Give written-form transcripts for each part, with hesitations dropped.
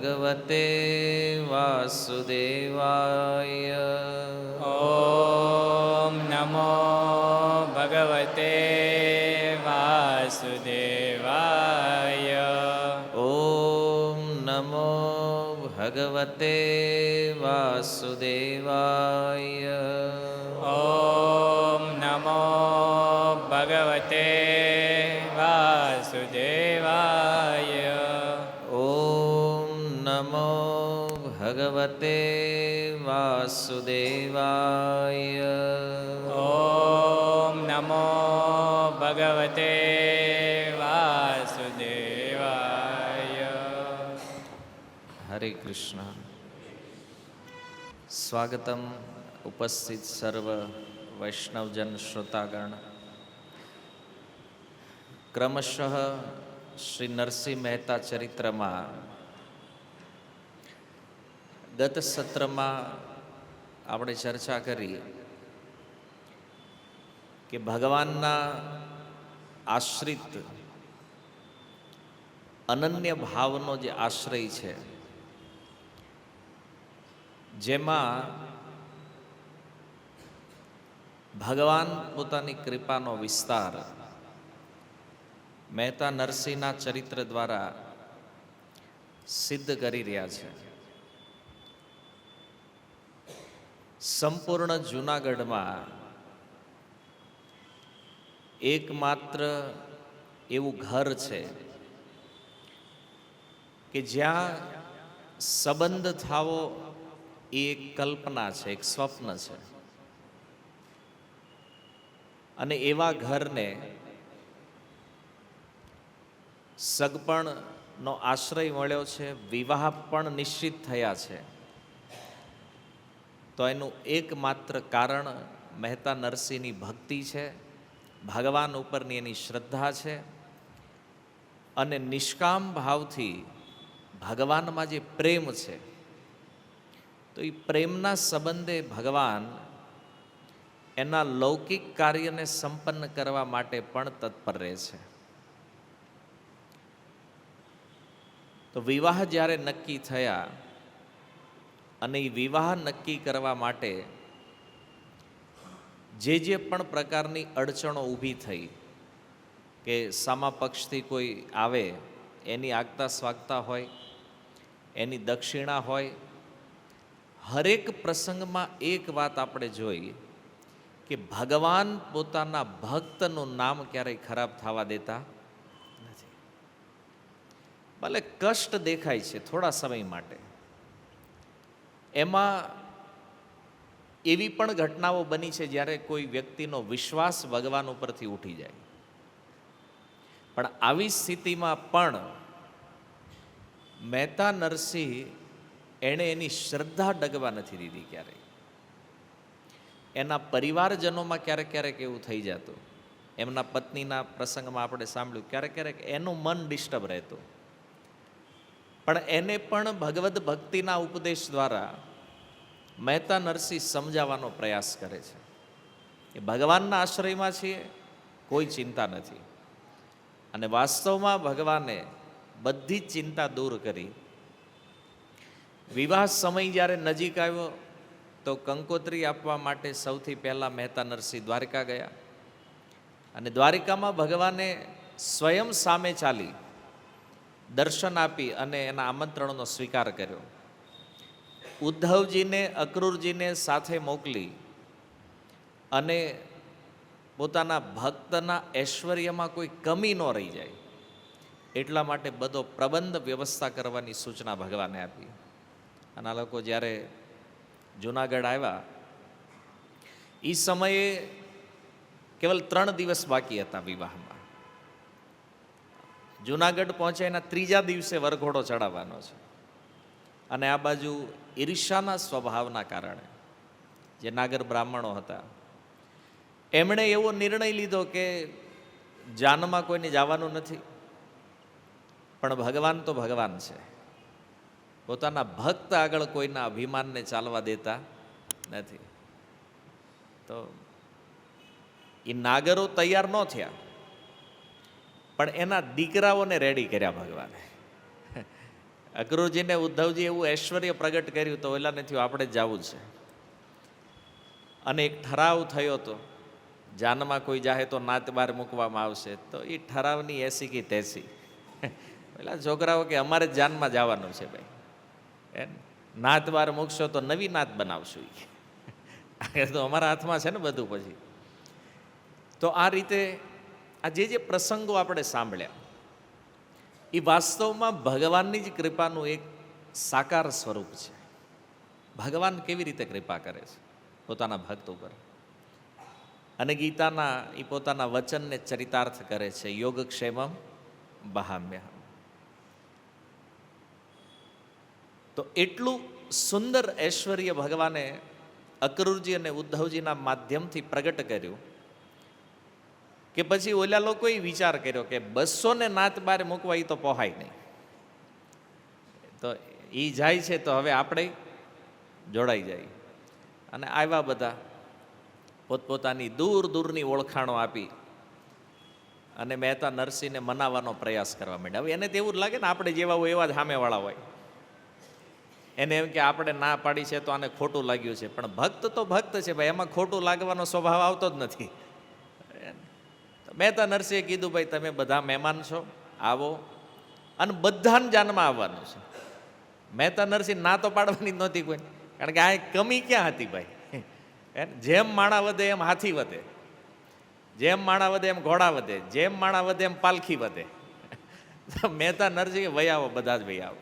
ભગવતે વાસુદેવાય. ઓમ નમો ભગવતે વાસુદેવાય. ઓમ નમો ભગવતે વાસુદેવાય. ઓમ નમો ભગવતે વાસુદેવાય. ઓમ નમો ભગવતે વાસુદેવાય. ઓમ નમો ભગવતે વાસુદેવાય. હરે કૃષ્ણ. સ્વાગતમ ઉપસ્થિત સર્વ વૈષ્ણવજન શ્રોતાગણ. ક્રમશઃ શ્રી નરસિંહ મહેતા ચરિત્રમાં ગત સત્રમાં આપણે ચર્ચા કરી કે ભગવાનના આશ્રિત અનન્ય ભાવનો જે આશ્રય છે, જેમાં ભગવાન પોતાની કૃપાનો વિસ્તાર મહેતા નરસિંહના ચરિત્ર દ્વારા સિદ્ધ કરી રહ્યા છે. સંપૂર્ણ જૂનાગઢમાં એકમાત્ર એવું ઘર છે કે જ્યાં સંબંધ થાવો એ એક કલ્પના છે, એક સ્વપ્ન છે. અને એવા ઘરને સગપણનો આશ્રય મળ્યો છે, વિવાહ પણ નિશ્ચિત થયા છે. તો એનું એકમાત્ર કારણ મહેતા નરસિંહની ભક્તિ છે, ભગવાન ઉપરની એની શ્રદ્ધા છે, અને નિષ્કામ ભાવથી ભગવાનમાં જે પ્રેમ છે, તો એ પ્રેમના સંબંધે ભગવાન એના લૌકિક કાર્યને સંપન્ન કરવા માટે પણ તત્પર રહે છે. તો વિવાહ જ્યારે નક્કી થયા અને એ વિવાહ નક્કી કરવા માટે જે પણ પ્રકારની અડચણો ઊભી થઈ, કે સામા પક્ષથી કોઈ આવે એની આગતા સ્વાગતા હોય, એની દક્ષિણા હોય, હરેક પ્રસંગમાં એક વાત આપણે જોઈ કે ભગવાન પોતાના ભક્તનું નામ ક્યારેય ખરાબ થવા દેતા નથી. ભલે કષ્ટ દેખાય છે થોડા સમય માટે, એમાં એવી પણ ઘટનાઓ બની છે જ્યારે કોઈ વ્યક્તિનો વિશ્વાસ ભગવાન ઉપરથી ઉઠી જાય, પણ આવી સ્થિતિમાં પણ મહેતા નરસિંહ એણે એની શ્રદ્ધા ડગવા નથી દીધી. ક્યારેય એના પરિવારજનોમાં ક્યારેક એવું થઈ જતું, એમના પત્નીના પ્રસંગમાં આપણે સાંભળ્યું, ક્યારેક એનું મન ડિસ્ટર્બ રહેતું, પણ એને પણ ભગવદ્ ભક્તિના ઉપદેશ દ્વારા મહેતા નરસિંહ સમજાવવાનો પ્રયાસ કરે છે કે ભગવાનના આશ્રયમાં છીએ, કોઈ ચિંતા નથી. અને વાસ્તવમાં ભગવાને બધી જ ચિંતા દૂર કરી. વિવાહ સમય જ્યારે નજીક આવ્યો તો કંકોત્રી આપવા માટે સૌથી પહેલાં મહેતા નરસિંહ દ્વારકા ગયા, અને દ્વારિકામાં ભગવાને સ્વયં સામે ચાલી દર્શન આપી અને એના આમંત્રણનો સ્વીકાર કર્યો. ઉદ્ધવજીને, અક્રૂરજીને સાથે મોકલી અને પોતાના ભક્તના ઐશ્વર્યમાં કોઈ કમી ન રહી જાય એટલા માટે બધો પ્રબંધ વ્યવસ્થા કરવાની સૂચના ભગવાને આપી. અને આ લોકો જ્યારે જૂનાગઢ આવ્યા એ સમયે કેવલ 3 દિવસ બાકી હતા વિવાહમાં. જૂનાગઢ પહોંચ્યા એના 3જા દિવસે વરઘોડો ચડાવવાનો છે. અને આ બાજુ ઈર્ષાના સ્વભાવના કારણે જે નાગર બ્રાહ્મણો હતા, એમણે એવો નિર્ણય લીધો કે જાનમાં કોઈને જવાનું નથી, પણ ભગવાન તો ભગવાન છે, પોતાના ભક્ત આગળ કોઈના અભિમાનને ચાલવા દેતા નથી. તો એ નાગરો તૈયાર ન થયા, પણ એના દીકરાઓને રેડી કર્યા ભગવાને. અક્રૂરજીને ઉદ્ધવજી એવું ઐશ્વર્ય પ્રગટ કર્યું તો ઓલાને થયું આપણે જ જવું છે. અને એક ઠરાવ થયો હતો, જાનમાં કોઈ જાહે તો નાત બાર મૂકવામાં આવશે. તો એ ઠરાવની એસી કી તેસી પેલા છોકરાઓ કે અમારે જ જાનમાં જવાનું છે ભાઈ, નાત બાર મૂકશો તો નવી નાત બનાવશું. એ તો અમારા હાથમાં છે ને બધું. પછી તો આ રીતે આ જે પ્રસંગો આપણે સાંભળ્યા એ વાસ્તવમાં ભગવાનની જ કૃપાનું એક સાકાર સ્વરૂપ છે. ભગવાન કેવી રીતે કૃપા કરે છે પોતાના ભક્ત ઉપર, અને ગીતાના એ પોતાના વચનને ચરિતાર્થ કરે છે. યોગક્ષેમમ બહામ્યહમ. તો એટલું સુંદર ઐશ્વર્ય ભગવાને અક્રૂરજી અને ઉદ્ધવજીના માધ્યમથી પ્રગટ કર્યું કે પછી ઓલા લોકોએ વિચાર કર્યો કે 200 નાત બાર મૂકવા એ તો પહોંચાય નહીં. તો એ જાય છે તો હવે આપણે જોડાઈ જાય. અને આવ્યા બધા પોતપોતાની દૂર દૂરની ઓળખાણો આપી અને મહેતા નરસિંહને મનાવવાનો પ્રયાસ કરવા માંડ્યા. હવે એને તો એવું જ લાગે ને આપણે જેવા હોય એવા જ સામેવાળા હોય. એને એમ કે આપણે ના પાડી છે તો આને ખોટું લાગ્યું છે. પણ ભક્ત તો ભક્ત છે ભાઈ, એમાં ખોટું લાગવાનો સ્વભાવ આવતો જ નથી. મહેતા નરસિંહે કીધું ભાઈ તમે બધા મહેમાન છો, આવો, અને બધાને જાનમાં આવવાનું છે. મહેતા નરસિંહ ના તો પાડવાની જ નહોતી કોઈ, કારણ કે આ કમી ક્યાં હતી ભાઈ. જેમ માણા વધે એમ હાથી વધે, જેમ માણા વધે એમ ઘોડા વધે, જેમ માણા વધે એમ પાલખી વધે. મહેતા નરસિંહ વહી આવો, બધા જ વહી આવો.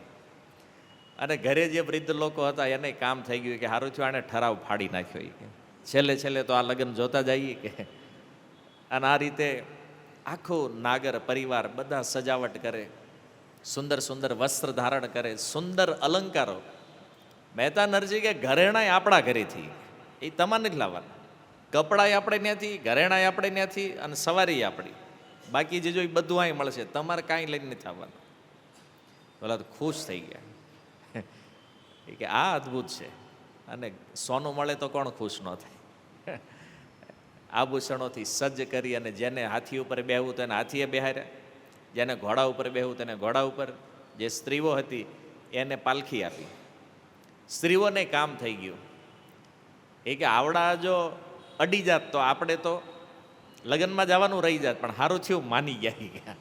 અને ઘરે જે વૃદ્ધ લોકો હતા એને કામ થઈ ગયું કે સારું થયું આને ઠરાવ ફાડી નાખ્યો. કે છેલ્લે છેલ્લે તો આ લગ્ન જોતા જઈએ કે. અને આ રીતે આખું નાગર પરિવાર બધા સજાવટ કરે, સુંદર સુંદર વસ્ત્ર ધારણ કરે, સુંદર અલંકારો. મહેતા નરસિંહ કે ઘરેણાય આપણા ઘરેથી, એ તમારે નથી લાવવાના. કપડાય આપણે ત્યાંથી, ઘરેણાય આપણે ત્યાંથી, અને સવારી આપણી. બાકી જે જો એ બધું અહીં મળશે, તમારે કાંઈ લઈને નથી આવવાનું. બોલા તો ખુશ થઈ ગયા કે આ અદ્ભુત છે. અને સોનું મળે તો કોણ ખુશ ન થાય. આભૂષણોથી સજ્જ કરી અને જેને હાથી ઉપર બેહવું તો એને હાથીએ બેહાર્યા, જેને ઘોડા ઉપર બેહવું તેને ઘોડા ઉપર. જે સ્ત્રીઓ હતી એને પાલખી આપી. સ્ત્રીઓને કામ થઈ ગયું. એ કે આવડા જો અડી જાત તો આપણે તો લગ્નમાં જવાનું રહી જાત, પણ સારું થયું માની ગયા.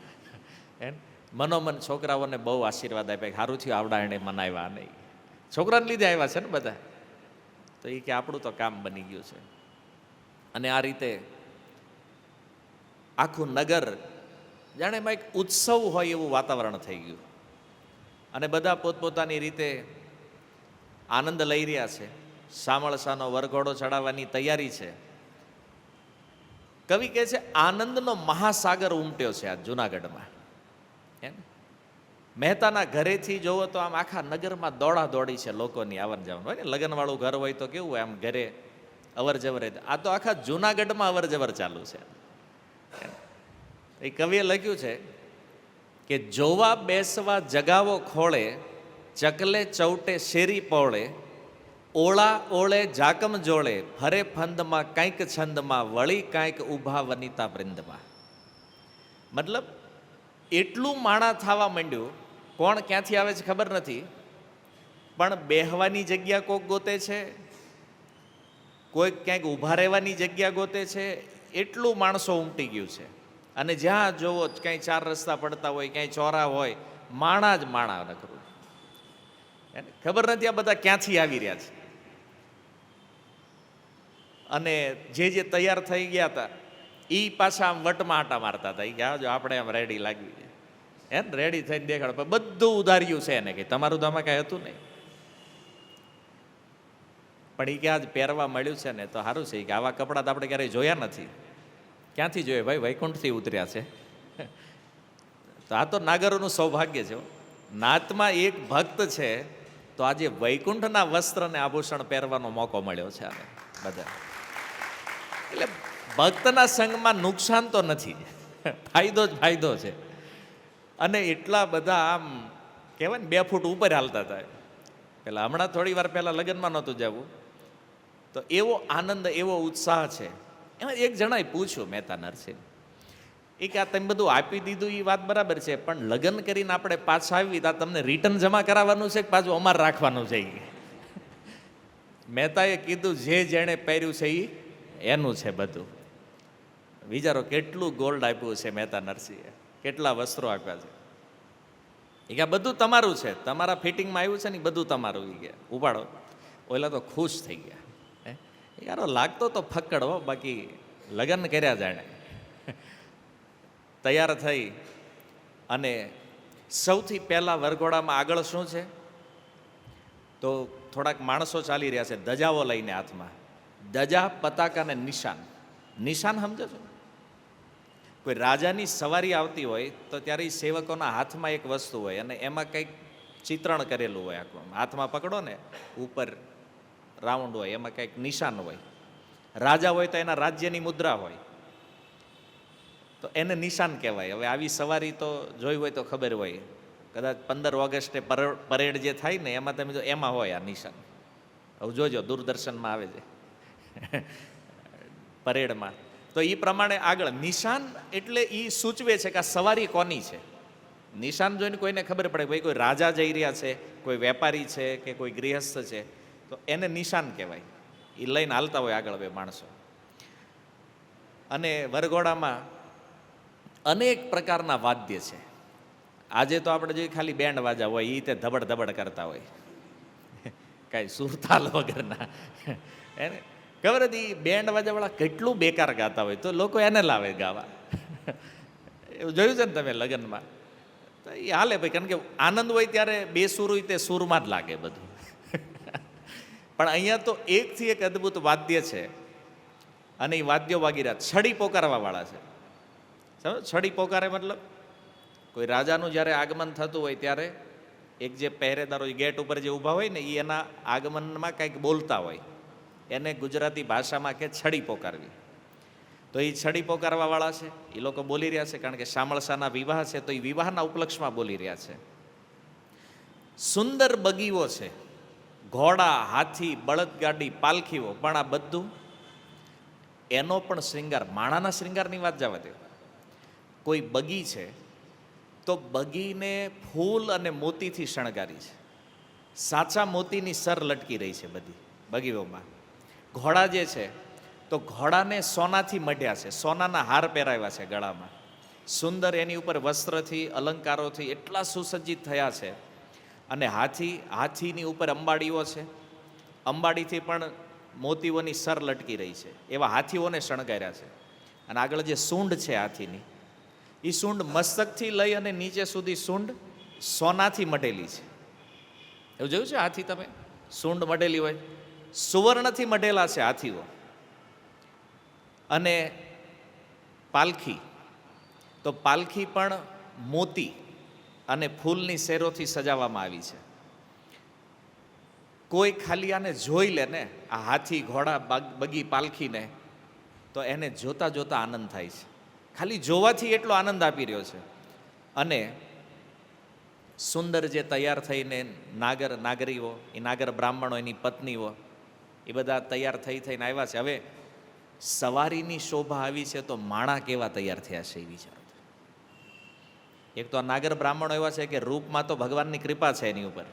મનોમન છોકરાઓને બહુ આશીર્વાદ આપ્યા, સારું થયું આવડા એને મનાવ્યા નહીં. છોકરાને લીધે આવ્યા છે ને બધા. તો એ કે આપણું તો કામ બની ગયું છે. અને આ રીતે આખું નગર જાણે એમાં એક ઉત્સવ હોય એવું વાતાવરણ થઈ ગયું. અને બધા પોતપોતાની રીતે આનંદ લઈ રહ્યા છે. શામળસાનો વરઘોડો ચડાવવાની તૈયારી છે. કવિ કહે છે આનંદનો મહાસાગર ઉમટ્યો છે આ જુનાગઢમાં. એમ મહેતાના ઘરેથી જોવો તો આમ આખા નગરમાં દોડા દોડી છે લોકોની આવન જાવન હોય ને. લગ્નવાળું ઘર હોય તો કેવું હોય આમ ઘરે અવર જવર. આ તો આખા જુનાગઢમાં અવર જવર ચાલુ છે. એ કવિએ લખ્યું છે કે જોવા બેસવા જગાવો ખોળે, ચકલે ચૌટે શેરી પહોળે, ઓળા ઓળે જાકમ જોડે, ફરે ફંદમાં કંઈક છંદમાં, વળી કંઈક ઊભા વનિતા વૃંદમાં. મતલબ એટલું માણા થવા માંડ્યું. કોણ ક્યાંથી આવે છે ખબર નથી, પણ બેહવાની જગ્યા કોક ગોતે છે, કોઈક ક્યાંક ઊભા રહેવાની જગ્યા ગોતે છે. એટલું માણસો ઉમટી ગયું છે. અને જ્યાં જોવો ક્યાંય ચાર રસ્તા પડતા હોય, ક્યાંય ચોરા હોય, માણા જ માણા નકરું. ખબર નથી આ બધા ક્યાંથી આવી રહ્યા છે. અને જે તૈયાર થઈ ગયા હતા એ પાછા આમ વટમાં આટા મારતા હતા. એ કે આવજો આપણે આમ રેડી લાગવી છે. એમ રેડી થઈને દેખાડ, પણ બધું ઉધાર્યું છે એને, કે તમારું તો આમાં કાંઈ હતું નહીં. પણ એ કે આજ પહેરવા મળ્યું છે ને તો સારું છે. કે આવા કપડાં તો આપણે ક્યારેય જોયા નથી. ક્યાંથી જોઈએ ભાઈ, વૈકુંઠથી ઉતર્યા છે. તો આ તો નાગરોનું સૌભાગ્ય છે. નાતમાં એક ભક્ત છે તો આજે વૈકુંઠના વસ્ત્ર અને આભૂષણ પહેરવાનો મોકો મળ્યો છે આને બધા. એટલે ભક્તના સંગમાં નુકસાન તો નથી, ફાયદો જ ફાયદો છે. અને એટલા બધા આમ કહેવાય ને 2 ફૂટ ઉપર હાલતા હતા. પેલા હમણાં થોડી વાર પહેલાં લગ્નમાં નહોતું જવું, તો એવો આનંદ, એવો ઉત્સાહ છે. એમાં એક જણાએ પૂછ્યું મહેતા નરસિંહ એ કે આ તમે બધું આપી દીધું એ વાત બરાબર છે, પણ લગ્ન કરીને આપણે પાછા આવી તો તમને રિટર્ન જમા કરાવવાનું છે કે પાછું અમારે રાખવાનું છે. મહેતાએ કીધું જે જેણે પહેર્યું છે એ એનું છે બધું. વિચારો કેટલું ગોલ્ડ આપ્યું છે મહેતા નરસિંહે, કેટલા વસ્ત્રો આપ્યા છે. એ કે આ બધું તમારું છે, તમારા ફિટિંગમાં આવ્યું છે ને બધું તમારું. એ ગયા ઉપાડો. ઓલા તો ખુશ થઈ ગયા. યારો લાગતો તો ફક્કડ હો, બાકી લગ્ન કર્યા જાણે. તૈયાર થઈ અને સૌથી પહેલાં વરઘોડામાં આગળ શું છે તો થોડાક માણસો ચાલી રહ્યા છે ધજાઓ લઈને હાથમાં. ધજા, પતાકા અને નિશાન. નિશાન સમજો છો? કોઈ રાજાની સવારી આવતી હોય તો ત્યારે એ સેવકોના હાથમાં એક વસ્તુ હોય અને એમાં કંઈક ચિત્રણ કરેલું હોય આખું. હાથમાં પકડો ને ઉપર રાઉન્ડ હોય, એમાં કંઈક નિશાન હોય. રાજા હોય તો એના રાજ્યની મુદ્રા હોય, તો એને નિશાન કહેવાય. હવે આવી સવારી તો જોઈ હોય તો ખબર હોય, કદાચ 15 ઓગસ્ટે પરેડ જે થાય ને એમાં તમે જો એમાં હોય આ નિશાન. હવે જોજો દૂરદર્શનમાં આવે છે પરેડમાં. તો એ પ્રમાણે આગળ નિશાન એટલે એ સૂચવે છે કે આ સવારી કોની છે. નિશાન જોઈને કોઈને ખબર પડે ભાઈ કોઈ રાજા જઈ રહ્યા છે, કોઈ વેપારી છે કે કોઈ ગૃહસ્થ છે, તો એને નિશાન કહેવાય. એ લઈને હાલતા હોય આગળ બે માણસો. અને વરઘોડામાં અનેક પ્રકારના વાદ્ય છે. આજે તો આપણે જોઈએ ખાલી બેન્ડ વાજા હોય, એ તે ધબડ ધબડ કરતા હોય, કાંઈ સુરતાલ વગરના. એને ખબર હતી બેન્ડ વાજાવાળા કેટલું બેકાર ગાતા હોય, તો લોકો એને લાવે ગાવા. એવું જોયું છે ને તમે લગ્નમાં? તો એ હાલે ભાઈ, કારણ કે આનંદ હોય ત્યારે બે સુર હોય તે સુરમાં જ લાગે બધું. પણ અહીંયા તો એકથી એક અદ્ભુત વાદ્ય છે અને એ વાદ્યો વાગી રહ્યા. છડી પોકારવા વાળા છે. સમજો? છડી પોકારે મતલબ કોઈ રાજાનું જ્યારે આગમન થતું હોય ત્યારે એક જે પહેરેદારો ગેટ ઉપર જે ઊભા હોય ને એ એના આગમનમાં કંઈક બોલતા હોય, એને ગુજરાતી ભાષામાં કે છડી પોકારવી. તો એ છડી પોકારવા વાળા છે, એ લોકો બોલી રહ્યા છે. કારણ કે શામળસાના વિવાહ છે તો એ વિવાહના ઉપલક્ષમાં બોલી રહ્યા છે. સુંદર બગીઓ છે, ઘોડા, હાથી, બળદગાડી, પાલખીઓ, પણ આ બધું એનો પણ શ્રૃંગાર, માણાના શ્રૃંગારની વાત જવા દે. કોઈ બગી છે તો બગીને ફૂલ અને મોતીથી શણગારી છે. સાચા મોતીની સર લટકી રહી છે બધી બગીઓમાં. ઘોડા જે છે તો ઘોડાને સોનાથી મઢ્યા છે, સોનાના હાર પહેરાવ્યા છે ગળામાં. સુંદર એની ઉપર વસ્ત્રથી, અલંકારોથી એટલા સુસજ્જિત થયા છે. અને હાથીની ઉપર અંબાડીઓ છે, અંબાડીથી પણ મોતીઓની સર લટકી રહી છે. એવા હાથીઓને શણગાર્યા છે. અને આગળ જે સૂંઢ છે હાથીની, એ સૂંઢ મસ્તકથી લઈ અને નીચે સુધી સૂંઢ સોનાથી મઢેલી છે. એવું જોયું છે હાથી તમે? સૂંઢ મઢેલી હોય, સુવર્ણથી મઢેલા છે હાથીઓ. અને પાલખી, તો પાલખી પણ મોતી અને ફૂલની શેરોથી સજાવવામાં આવી છે. કોઈ ખાલી આને જોઈ લે ને, આ હાથી, ઘોડા, બગી, પાલખીને, તો એને જોતા જોતા આનંદ થાય છે. ખાલી જોવાથી એટલો આનંદ આપી રહ્યો છે. અને સુંદર જે તૈયાર થઈને નાગર નાગરીઓ, એ નાગર બ્રાહ્મણો, એની પત્નીઓ, એ બધા તૈયાર થઈને આવ્યા છે. હવે સવારીની શોભા આવી છે તો માણા કેવા તૈયાર થયા છે એ વિચારો. એક તો આ નાગર બ્રાહ્મણો એવા છે કે રૂપમાં તો ભગવાનની કૃપા છે એની ઉપર.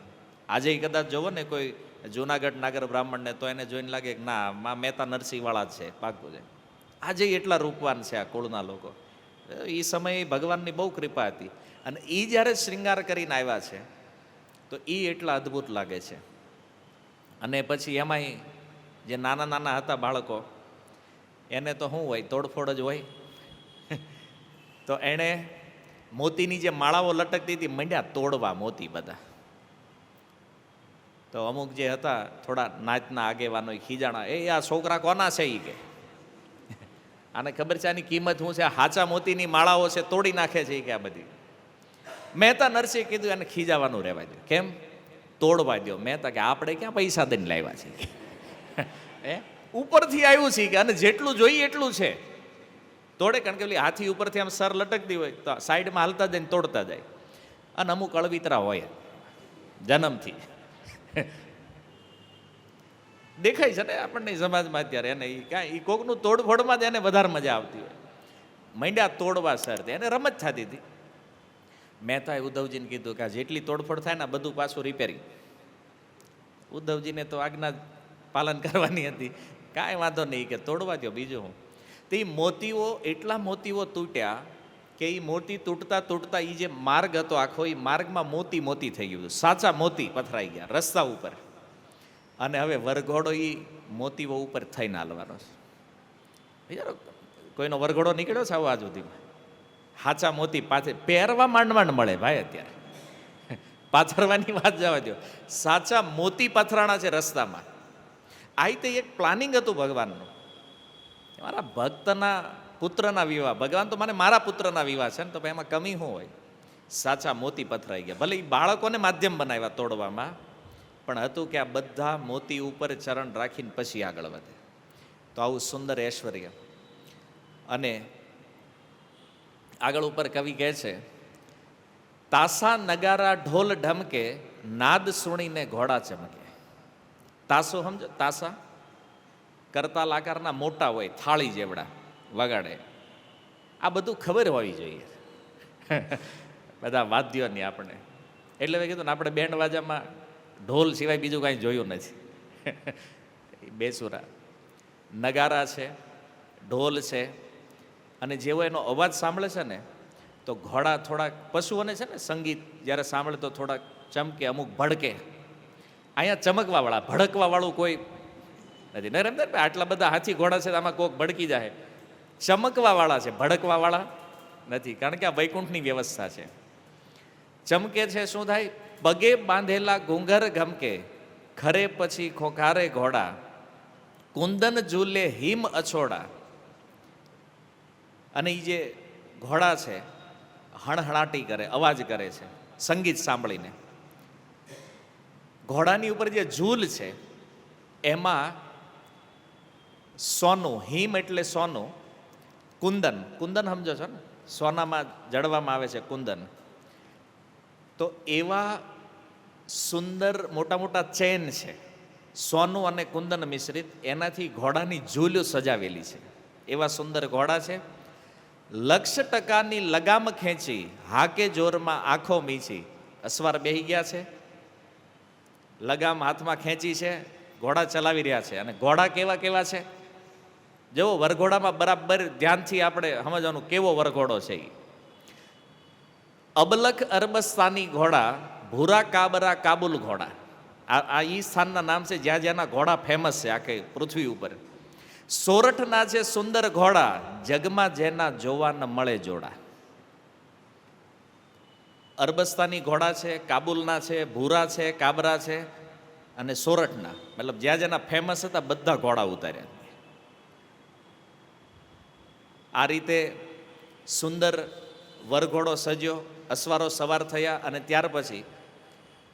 આજે કદાચ જોવો ને કોઈ જૂનાગઢ નાગર બ્રાહ્મણને તો એને જોઈને લાગે કે ના માં મહેતા નરસિંહવાળા જ છે, પાકું છે. આજે એટલા રૂપવાન છે આ કુળના લોકો. એ સમયે ભગવાનની બહુ કૃપા હતી. અને એ જ્યારે શ્રૃંગાર કરીને આવ્યા છે તો એ એટલા અદ્ભુત લાગે છે. અને પછી એમાંય જે નાના નાના હતા બાળકો, એને તો શું હોય, તોડફોડ જ હોય. તો એણે મોતીની જે માળાઓ લટકતી હતી મંડ્યા તોડવા મોતી બધા. તો અમુક જે હતા થોડા નાચના આગેવાનો ખીજાણા, એ આ છોકરા કોના છે એ કે, આને ખબર છે આની કિંમત શું છે, આ હાચા મોતીની માળાઓ છે તોડી નાખે છે કે આ બધી. મહેતા નરસિંહે કીધું એને ખીજાવાનું રહેવા દો. કેમ? તોડવા દો. મહેતા કે આપણે ક્યાં પૈસા દઈને લાવ્યા છે, ઉપરથી આવ્યું છે કે, અને જેટલું જોઈએ એટલું છે. તોડે, કારણ કે હાથી ઉપરથી આમ સર લટકતી હોય તો સાઈડમાં હાલતા જાય ને તોડતા જાય. અને અમુક અળવિતરા હોય જન્મથી, દેખાય છે ને આપણને સમાજમાં અત્યારે. એને કાંઈ એ કોકનું તોડફોડમાં જ એને વધારે મજા આવતી હોય. મંડ્યા તોડવા સર એને રમત થતી હતી. મહેતાએ ઉદ્ધવજીને કીધું કે આ જેટલી તોડફોડ થાય ને બધું પાછું રિપેરિંગ. ઉદ્ધવજીને તો આજ્ઞા પાલન કરવાની હતી, કાંઈ વાંધો નહીં કે તોડવા દો બીજું હું. તે મોતીઓ એટલા મોતીઓ તૂટ્યા કે એ મોતી તૂટતા તૂટતા એ જે માર્ગ હતો આખો એ માર્ગમાં મોતી મોતી થઈ ગયું, સાચા મોતી પથરાઈ ગયા રસ્તા ઉપર. અને હવે વરઘોડો એ મોતીઓ ઉપર થઈને હાલવાનો છે. વિચારો કોઈનો વરઘોડો નીકળ્યો છે આવો આજ સુધીમાં? સાચા મોતી પાછળ પહેરવા માંડ મળે ભાઈ અત્યારે, પાથરવાની વાત જવા દો. સાચા મોતી પથરાણા છે રસ્તામાં. આ તે એક પ્લાનિંગ હતું ભગવાનનું. મારા ભક્તના પુત્રના વિવાહ, ભગવાન તો મને મારા પુત્રના વિવાહ છે ને, તો એમાં કમી શું હોય? સાચા મોતી પથરાઈ ગયા. ભલે એ બાળકોને માધ્યમ બનાવ્યા તોડવામાં, પણ હતું કે આ બધા મોતી ઉપર ચરણ રાખીને પછી આગળ વધે. તો આવું સુંદર ઐશ્વર્ય. અને આગળ ઉપર કવિ કહે છે, તાસા નગારા ઢોલ ઢમકે, નાદ સુણીને ઘોડા ચમકે. તાસો સમજો, તાસા કરતાલ આકારના મોટા હોય, થાળી જેવડા વગાડે. આ બધું ખબર હોવી જોઈએ બધા વાદ્યોની આપણે. એટલે મેં કીધું ને, આપણે બેન્ડ વાજામાં ઢોલ સિવાય બીજું કાંઈ જોયું નથી. બેસુરા નગારા છે, ઢોલ છે, અને જેવો એનો અવાજ સાંભળે છે ને તો ઘોડા થોડાક, પશુઓને છે ને સંગીત જ્યારે સાંભળે તો થોડાક ચમકે, અમુક ભડકે. અહીંયા ચમકવાવાળા, ભડકવાવાળું કોઈ નથી. ન રમદાર આટલા બધા હાથી ઘોડા છે, આમાં કોક ભડકી જાય. ચમકવાવાળા છે, ભડકવાવાળા નથી, કારણ કે આ વૈકુંઠની વ્યવસ્થા છે. ચમકે છે શું થાય? પગે બાંધેલા ઘૂંઘર ગમકે, ખરે પછી ખોખારે ઘોડા, કુંદન ઝૂલે હિમ અછોડા. અને એ જે ઘોડા છે હણહણાટી કરે, અવાજ કરે છે સંગીત સાંભળીને. ઘોડાની ઉપર જે ઝૂલ છે એમાં સોનું, હિમ એટલે સોનું, કુંદન, કુંદન સમજો છો ને, સોનામાં જડવામાં આવે છે કુંદન. તો એવા સુંદર મોટા મોટા ચેન છે, સોનું અને કુંદન મિશ્રિત, એનાથી ઘોડાની ઝૂલ સજાવેલી છે. એવા સુંદર ઘોડા છે. 1,00,000% લગામ ખેંચી, હાકે જોરમાં આંખો મીચી. અસવાર બેહી ગયા છે, લગામ હાથમાં ખેંચી છે, ઘોડા ચલાવી રહ્યા છે. અને ઘોડા કેવા કેવા છે જેવો વરઘોડામાં બરાબર ધ્યાનથી આપણે સમજવાનું કેવો વરઘોડો છે. અબલખ અરબસ્તાની ઘોડા, ભૂરા કાબરા કાબુલ ઘોડા. આ ઈ સ્થાનના નામ છે જ્યાં જ્યાંના ઘોડા ફેમસ છે આખે પૃથ્વી ઉપર. સોરઠના છે સુંદર ઘોડા, જગમાં જેના જોવા ન મળે જોડા. અરબસ્તાની ઘોડા છે, કાબુલના છે, ભૂરા છે, કાબરા છે, અને સોરઠના, મતલબ જ્યાં જેના ફેમસ હતા બધા ઘોડા ઉતાર્યા. આ રીતે સુંદર વરઘોડો સજ્યો, અસવારો સવાર થયા. અને ત્યાર પછી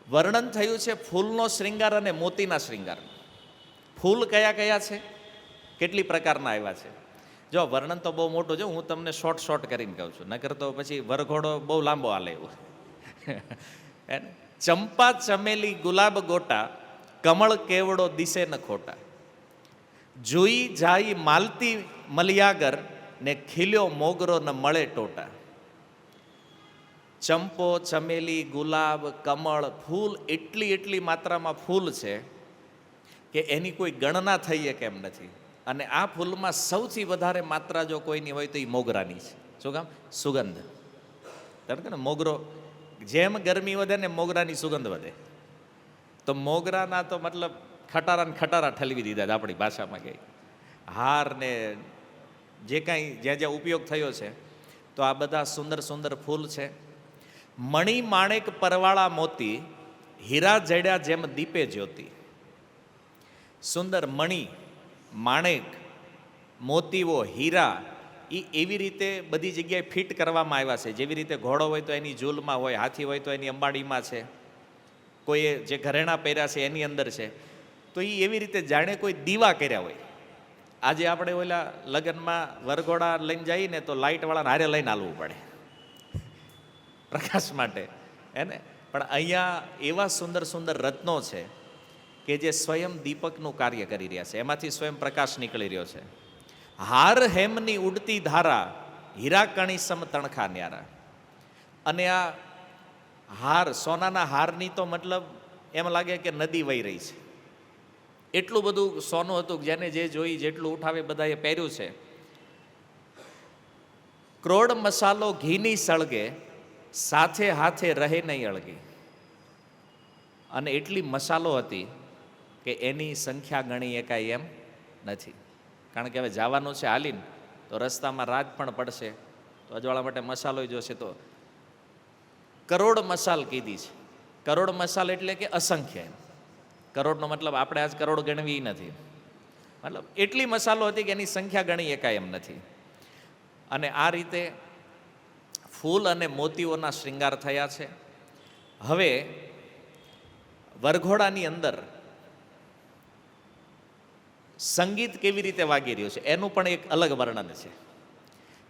વર્ણન થયું છે ફૂલનો શૃંગાર અને મોતીના શૃંગાર. ફૂલ કયા કયા છે, કેટલી પ્રકારના આવ્યા છે. જો વર્ણન તો બહુ મોટું છે, હું તમને શોર્ટ કરીને કહું છું, નકર તો પછી વરઘોડો બહુ લાંબો હાલે એવું. ચંપા ચમેલી ગુલાબ ગોટા, કમળ કેવડો દિશે ન ખોટા. જોઈ જાય માલતી મલિયાગર, ને ખીલ્યો મોગરો ન મળે ટોટા. ચંપો, ચમેલી, ગુલાબ, કમળ, ફૂલ, એટલી માત્રામાં ફૂલ છે કે એની કોઈ ગણના થઈ કેમ નથી. અને આ ફૂલમાં સૌથી વધારે માત્રા જો કોઈની હોય તો એ મોગરાની છે. શું કામ? સુગંધ. કારણ કે ને મોગરો, જેમ ગરમી વધે ને મોગરાની સુગંધ વધે. તો મોગરાના તો મતલબ ખટારા ઠલવી દીધા આપણી ભાષામાં કહે. હાર ને જે કાંઈ જ્યાં જ્યાં ઉપયોગ થયો છે, તો આ બધા સુંદર સુંદર ફૂલ છે. મણિ માણેક પરવાળા મોતી, હીરા જડ્યા જેમ દીપે જ્યોતિ. સુંદર મણિ, માણેક, મોતીઓ, હીરા, એ એવી રીતે બધી જગ્યાએ ફિટ કરવામાં આવ્યા છે. જેવી રીતે ઘોડો હોય તો એની ઝૂલમાં હોય, હાથી હોય તો એની અંબાડીમાં છે, કોઈએ જે ઘરેણા પહેર્યા છે એની અંદર છે. તો એ એવી રીતે જાણે કોઈ દીવા કર્યા હોય. આજે આપણે ઓલા લગ્નમાં વરઘોડા લઈને જઈએ ને તો લાઇટવાળાને હારે લઈને હાલવું પડે પ્રકાશ માટે એને. પણ અહીંયા એવા સુંદર સુંદર રત્નો છે કે જે સ્વયં દીપકનું કાર્ય કરી રહ્યા છે, એમાંથી સ્વયં પ્રકાશ નીકળી રહ્યો છે. હાર હેમની ઉડતી ધારા, હીરા કણી સમ તણખા ન્યારા. અને આ હાર, સોનાના હારની તો મતલબ એમ લાગે કે નદી વહી રહી છે. એટલું બધું સોનું હતું કે જેને જે જોઈ જેટલું ઉઠાવે બધાએ પહેર્યું છે. ક્રોડ મસાલો ઘીની સળગે, સાથે હાથે રહે નહીં અળગે. અને એટલી મસાલો હતી કે એની સંખ્યા ગણી એકાય એમ નથી. કારણ કે હવે જવાનું છે હાલીને, તો રસ્તામાં રાત પણ પડશે, તો અજવાળા માટે મસાલો જોશે. તો કરોડ મસાલ કીધી છે. કરોડ મસાલ એટલે કે અસંખ્ય. કરોડનો મતલબ આપણે આજ કરોડ ગણવી નથી, મતલબ એટલી મસાલો હતી કે એની સંખ્યા ગણી એકાય એમ નથી. અને આ રીતે ફૂલ અને મોતીઓના શૃંગાર થયા છે. હવે વરઘોડાની અંદર સંગીત કેવી રીતે વાગી રહ્યું છે એનું પણ એક અલગ વર્ણન છે.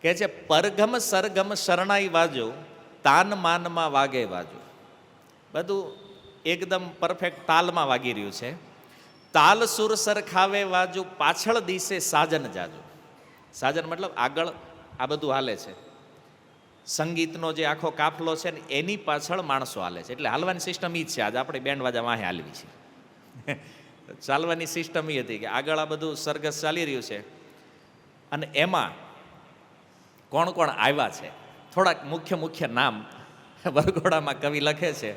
કે છે પરગમ સરગમ શરણાઈ વાજો, તાન માનમાં વાગે વાજો. બધું એકદમ પરફેક્ટ તાલમાં વાગી રહ્યું છે. તાલ સુર સરખાવે વાજુ, પાછળ દિશે સાજન જાજુ. સાજન મતલબ આગળ આ બધું હાલે છે. સંગીતનો જે આખો કાફલો છે ને એની પાછળ માણસો હાલે છે. એટલે હાલવાની સિસ્ટમ એ જ છે. આજે આપણે બેન્ડ વાજા વાહે હાલવી છે. ચાલવાની સિસ્ટમ એ હતી કે આગળ આ બધું સરઘસ ચાલી રહ્યું છે. અને એમાં કોણ કોણ આવ્યા છે, થોડાક મુખ્ય મુખ્ય નામ વરઘોડામાં કવિ લખે છે.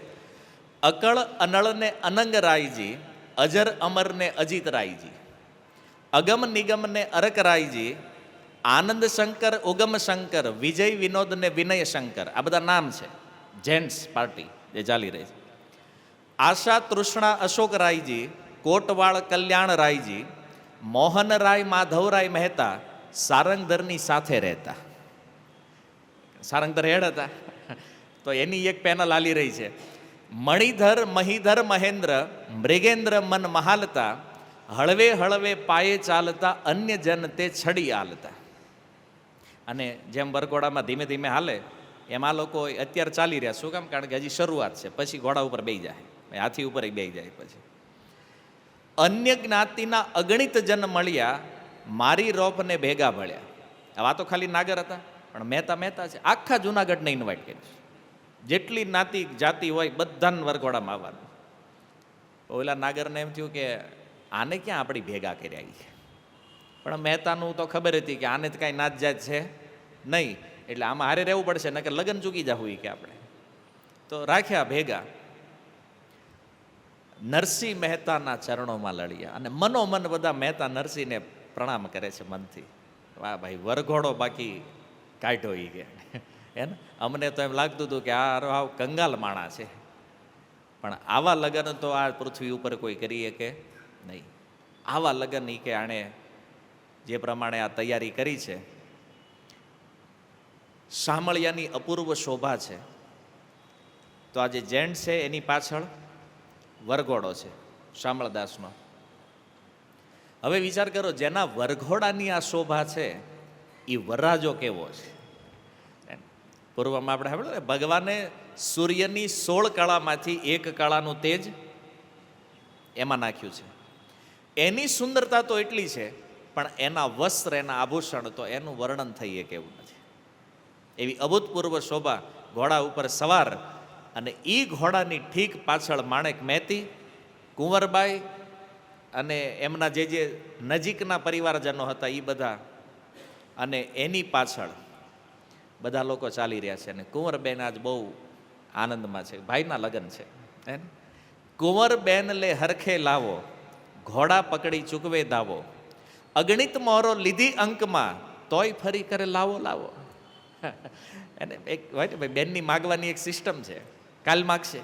અકળ અનળને અનંગ રાયજી, અજર અમરને અજીત રાયજી, અગમ નિગમને અરક રાયજી, આનંદ શંકર ઉગમ શંકર, વિજય વિનોદ ને વિનય શંકર. આ બધા નામ છે. જેન્ટ્સ પાર્ટી જે ચાલી રહી છે. આશા તૃષ્ણા અશોક રાયજી, કોટવાળ કલ્યાણ રાયજી, મોહન રાય માધવરાય મહેતા, સારંગધરની સાથે રહેતા. સારંગધર હેડ હતા, તો એની એક પેનલ હાલી રહી છે. મણિધર મહિધર મહેન્દ્ર, મૃગેન્દ્ર મન મહાલતા, હળવે હળવે પાયે ચાલતા, અન્ય જન તે છડી આલતા. અને જેમ વરઘોડામાં ધીમે ધીમે હાલે એમ આ લોકો અત્યારે ચાલી રહ્યા. શું કામ? કારણ કે હજી શરૂઆત છે. પછી ઘોડા ઉપર બેસી જાય, હાથી ઉપર બેસી જાય. પછી અન્ય જ્ઞાતિના અગણિત જન મળ્યા, મારી રોપને ભેગા ભળ્યા. આ તો ખાલી નાગર હતા, પણ મહેતા મહેતા છે. આખા જુનાગઢને ઇન્વાઇટ કર્યું. જેટલી જ્ઞાતિ જાતિ હોય બધાને વરઘોડામાં આવવાનું. ઓલા નાગરને એમ થયું કે આને ક્યાં આપણી ભેગા કર્યા છે. પણ મહેતાનું તો ખબર હતી કે આને તો કાંઈ નાત જાત છે નહીં, એટલે આમાં હારે રહેવું પડશે, નકર લગ્ન ચૂકી જવું કે આપણે. તો રાખ્યા ભેગા. નરસિંહ મહેતાના ચરણોમાં લડ્યા. અને મનોમન બધા મહેતા નરસિંહને પ્રણામ કરે છે મનથી. વાહ ભાઈ, વરઘોડો બાકી કાઢ્યો એ કે હે ને. અમને તો એમ લાગતું હતું કે આ કંગાલ માણા છે, પણ આવા લગ્ન તો આ પૃથ્વી ઉપર કોઈ કરીએ કે નહીં. આવા લગ્ન એ કે આણે જે પ્રમાણે આ તૈયારી કરી છે. શામળિયાની અપૂર્વ શોભા છે. તો આ જે જેન્ટ છે એની પાછળ વરઘોડો છે શામળદાસનો. હવે વિચાર કરો, જેના વરઘોડાની આ શોભા છે એ વરરાજો કેવો છે. પૂર્વમાં આપણે સાંભળ્યું, ભગવાને સૂર્યની 16 કળામાંથી એક કળાનું તેજ એમાં નાખ્યું છે. એની સુંદરતા તો એટલી છે, પણ એના વસ્ત્ર, એના આભૂષણ તો એનું વર્ણન થઈએ કેવું નથી. એવી અભૂતપૂર્વ શોભા ઘોડા ઉપર સવાર. અને એ ઘોડાની ઠીક પાછળ માણેક મહેતી, કુંવરબાઈ અને એમના જે જે નજીકના પરિવારજનો હતા એ બધા. અને એની પાછળ બધા લોકો ચાલી રહ્યા છે. અને કુંવરબેન આજ બહુ આનંદમાં છે. ભાઈના લગ્ન છે હે. કુંવરબેન લે હરખે લાવો, ઘોડા પકડી ચૂકવે દાવો, અગણિત મોરો લીધી અંકમાં, તોય ફરી કરે લાવો લાવો. એને એક હોય ને ભાઈ, બેનની માગવાની એક સિસ્ટમ છે. કાલ માગશે.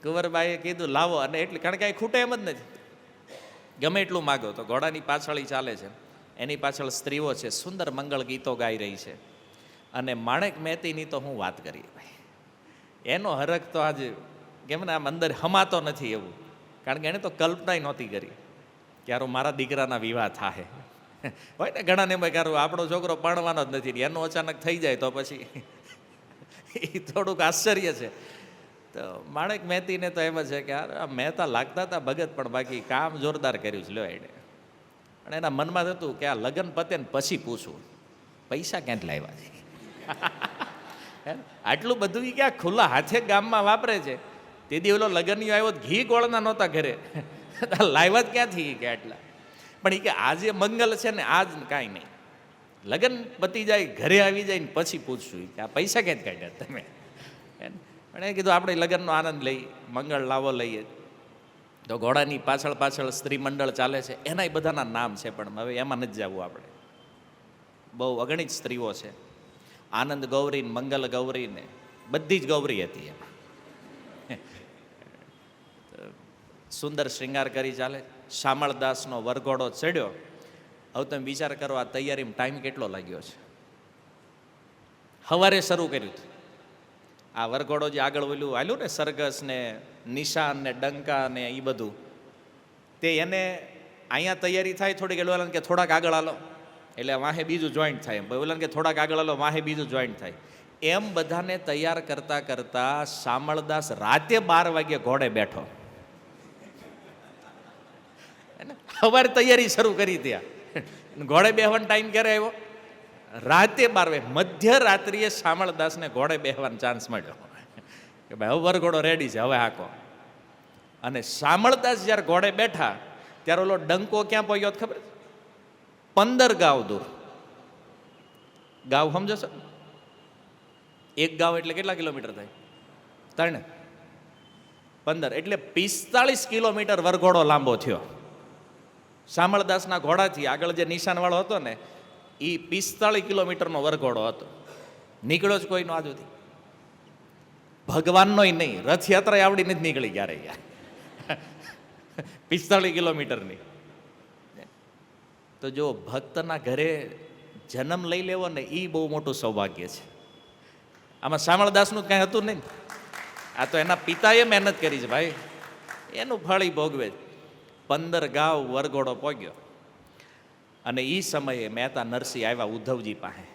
કુંવરબાઈએ કીધું લાવો. અને એટલે કારણ કે આ ખૂટે એમ જ નથી. ગમે એટલું માગો. તો ઘોડાની પાછળ ચાલે છે, એની પાછળ સ્ત્રીઓ છે, સુંદર મંગળ ગીતો ગાઈ રહી છે. અને માણેક મહેતીની તો હું વાત કરીએ ભાઈ, એનો હરખ તો આજે કેમ ને આમ અંદર હમાતો નથી એવું. કારણ કે એને તો કલ્પનાય નહોતી કરી કે યાર મારા દીકરાના વિવાહ થાય. હોય ને ઘણાને એમ કે આપણો છોકરો પરણવાનો જ નથી, એનો અચાનક થઈ જાય તો પછી એ થોડુંક આશ્ચર્ય છે. તો માણેક મહેતીને તો એમ છે કે યાર મહેતા લાગતા હતા ભગત, પણ બાકી કામ જોરદાર કર્યું છે. લ્યો એને અને એના મનમાં થતું કે આ લગ્ન પતે ને પછી પૂછું પૈસા ક્યાંથી લાવ્યા છે. આટલું બધું ઈ ક્યાં ખુલ્લા હાથે ગામમાં વાપરે છે. તે દી ઓલો લગ્નીઓ આવ્યો તો ઘી ગોળના નહોતા ઘરે, લાવ્યા જ ક્યાંથી કે આટલા. પણ એ કે આજે મંગલ છે ને આજ કાંઈ નહીં, લગ્ન પતી જાય ઘરે આવી જાય ને પછી પૂછશું કે આ પૈસા ક્યાંથી કાઢ્યા તમે. પણ એ કીધું આપણે લગ્નનો આનંદ લઈ, મંગળ લાવો લઈએ. તો ઘોડાની પાછળ પાછળ સ્ત્રી મંડળ ચાલે છે, એનાય બધાના નામ છે, પણ હવે એમાં નથી જવું આપણે. બહુ અગણિત સ્ત્રીઓ છે, આનંદ ગૌરી ને મંગલ ગૌરી ને બધી જ ગૌરી હતી એમાં. સુંદર શ્રૃંગાર કરી ચાલે. શામળદાસનો વરઘોડો ચડ્યો. હવે તમે વિચાર કરો આ તૈયારીમાં ટાઈમ કેટલો લાગ્યો છે. સવારે શરૂ કર્યું હતું આ વરઘોડો, જે આગળ ઓલું હાલ્યું ને સરઘસ ને નિશાન ને ડંકા ને એ બધું, તે એને અહીંયા તૈયારી થાય થોડીક, એટલે ઓલાને કે થોડાક આગળ હાલો એટલે વાહે બીજું જોઈન્ટ થાય, એમ ઓલાને કે થોડાક આગળ હાલો વાહે બીજું જોઈન્ટ થાય. એમ બધાને તૈયાર કરતા કરતા શામળદાસ રાતે 12 વાગે ઘોડે બેઠો. સવારે તૈયારી શરૂ કરી ત્યાં, ઘોડે બેહવાનો ટાઈમ ક્યારે આવ્યો? રાતે 12 વાગે. મધ્યરાત્રિએ શામળદાસને ઘોડે બેહવાનો ચાન્સ મળ્યો કે ભાઈ હવે વરઘોડો રેડી છે, હવે હાકો. અને શામળદાસ જ્યારે ઘોડે બેઠા ત્યારે ઓલો ડંકો ક્યાં પહોંચ્યો ખબર? 15 ગાવ દૂર. ગાવ સમજો છો? એક ગાવ એટલે કેટલા કિલોમીટર થાય? 3 15 એટલે 45 કિલોમીટર વરઘોડો લાંબો થયો. શામળદાસના ઘોડાથી આગળ જે નિશાનવાળો હતો ને, એ 45 કિલોમીટરનો વરઘોડો હતો. નીકળ્યો જ કોઈનો આજ સુધી? ભગવાનનોય નહીં, રથયાત્રા આવડી નથી નીકળી ક્યારે યાર. 45 કિલોમીટરની. તો જો ભક્તના ઘરે જન્મ લઈ લેવો ને, એ બહુ મોટું સૌભાગ્ય છે. આમાં શામળદાસનું કાંઈ હતું નહીં. આ તો એના પિતાએ મહેનત કરી છે ભાઈ, એનું ફળ ઈ ભોગવે. 15 ગાવ વરઘોડો પહોંચ્યો. અને એ સમયે મહેતા નરસિંહ આવ્યા ઉદ્ધવજી પાસે.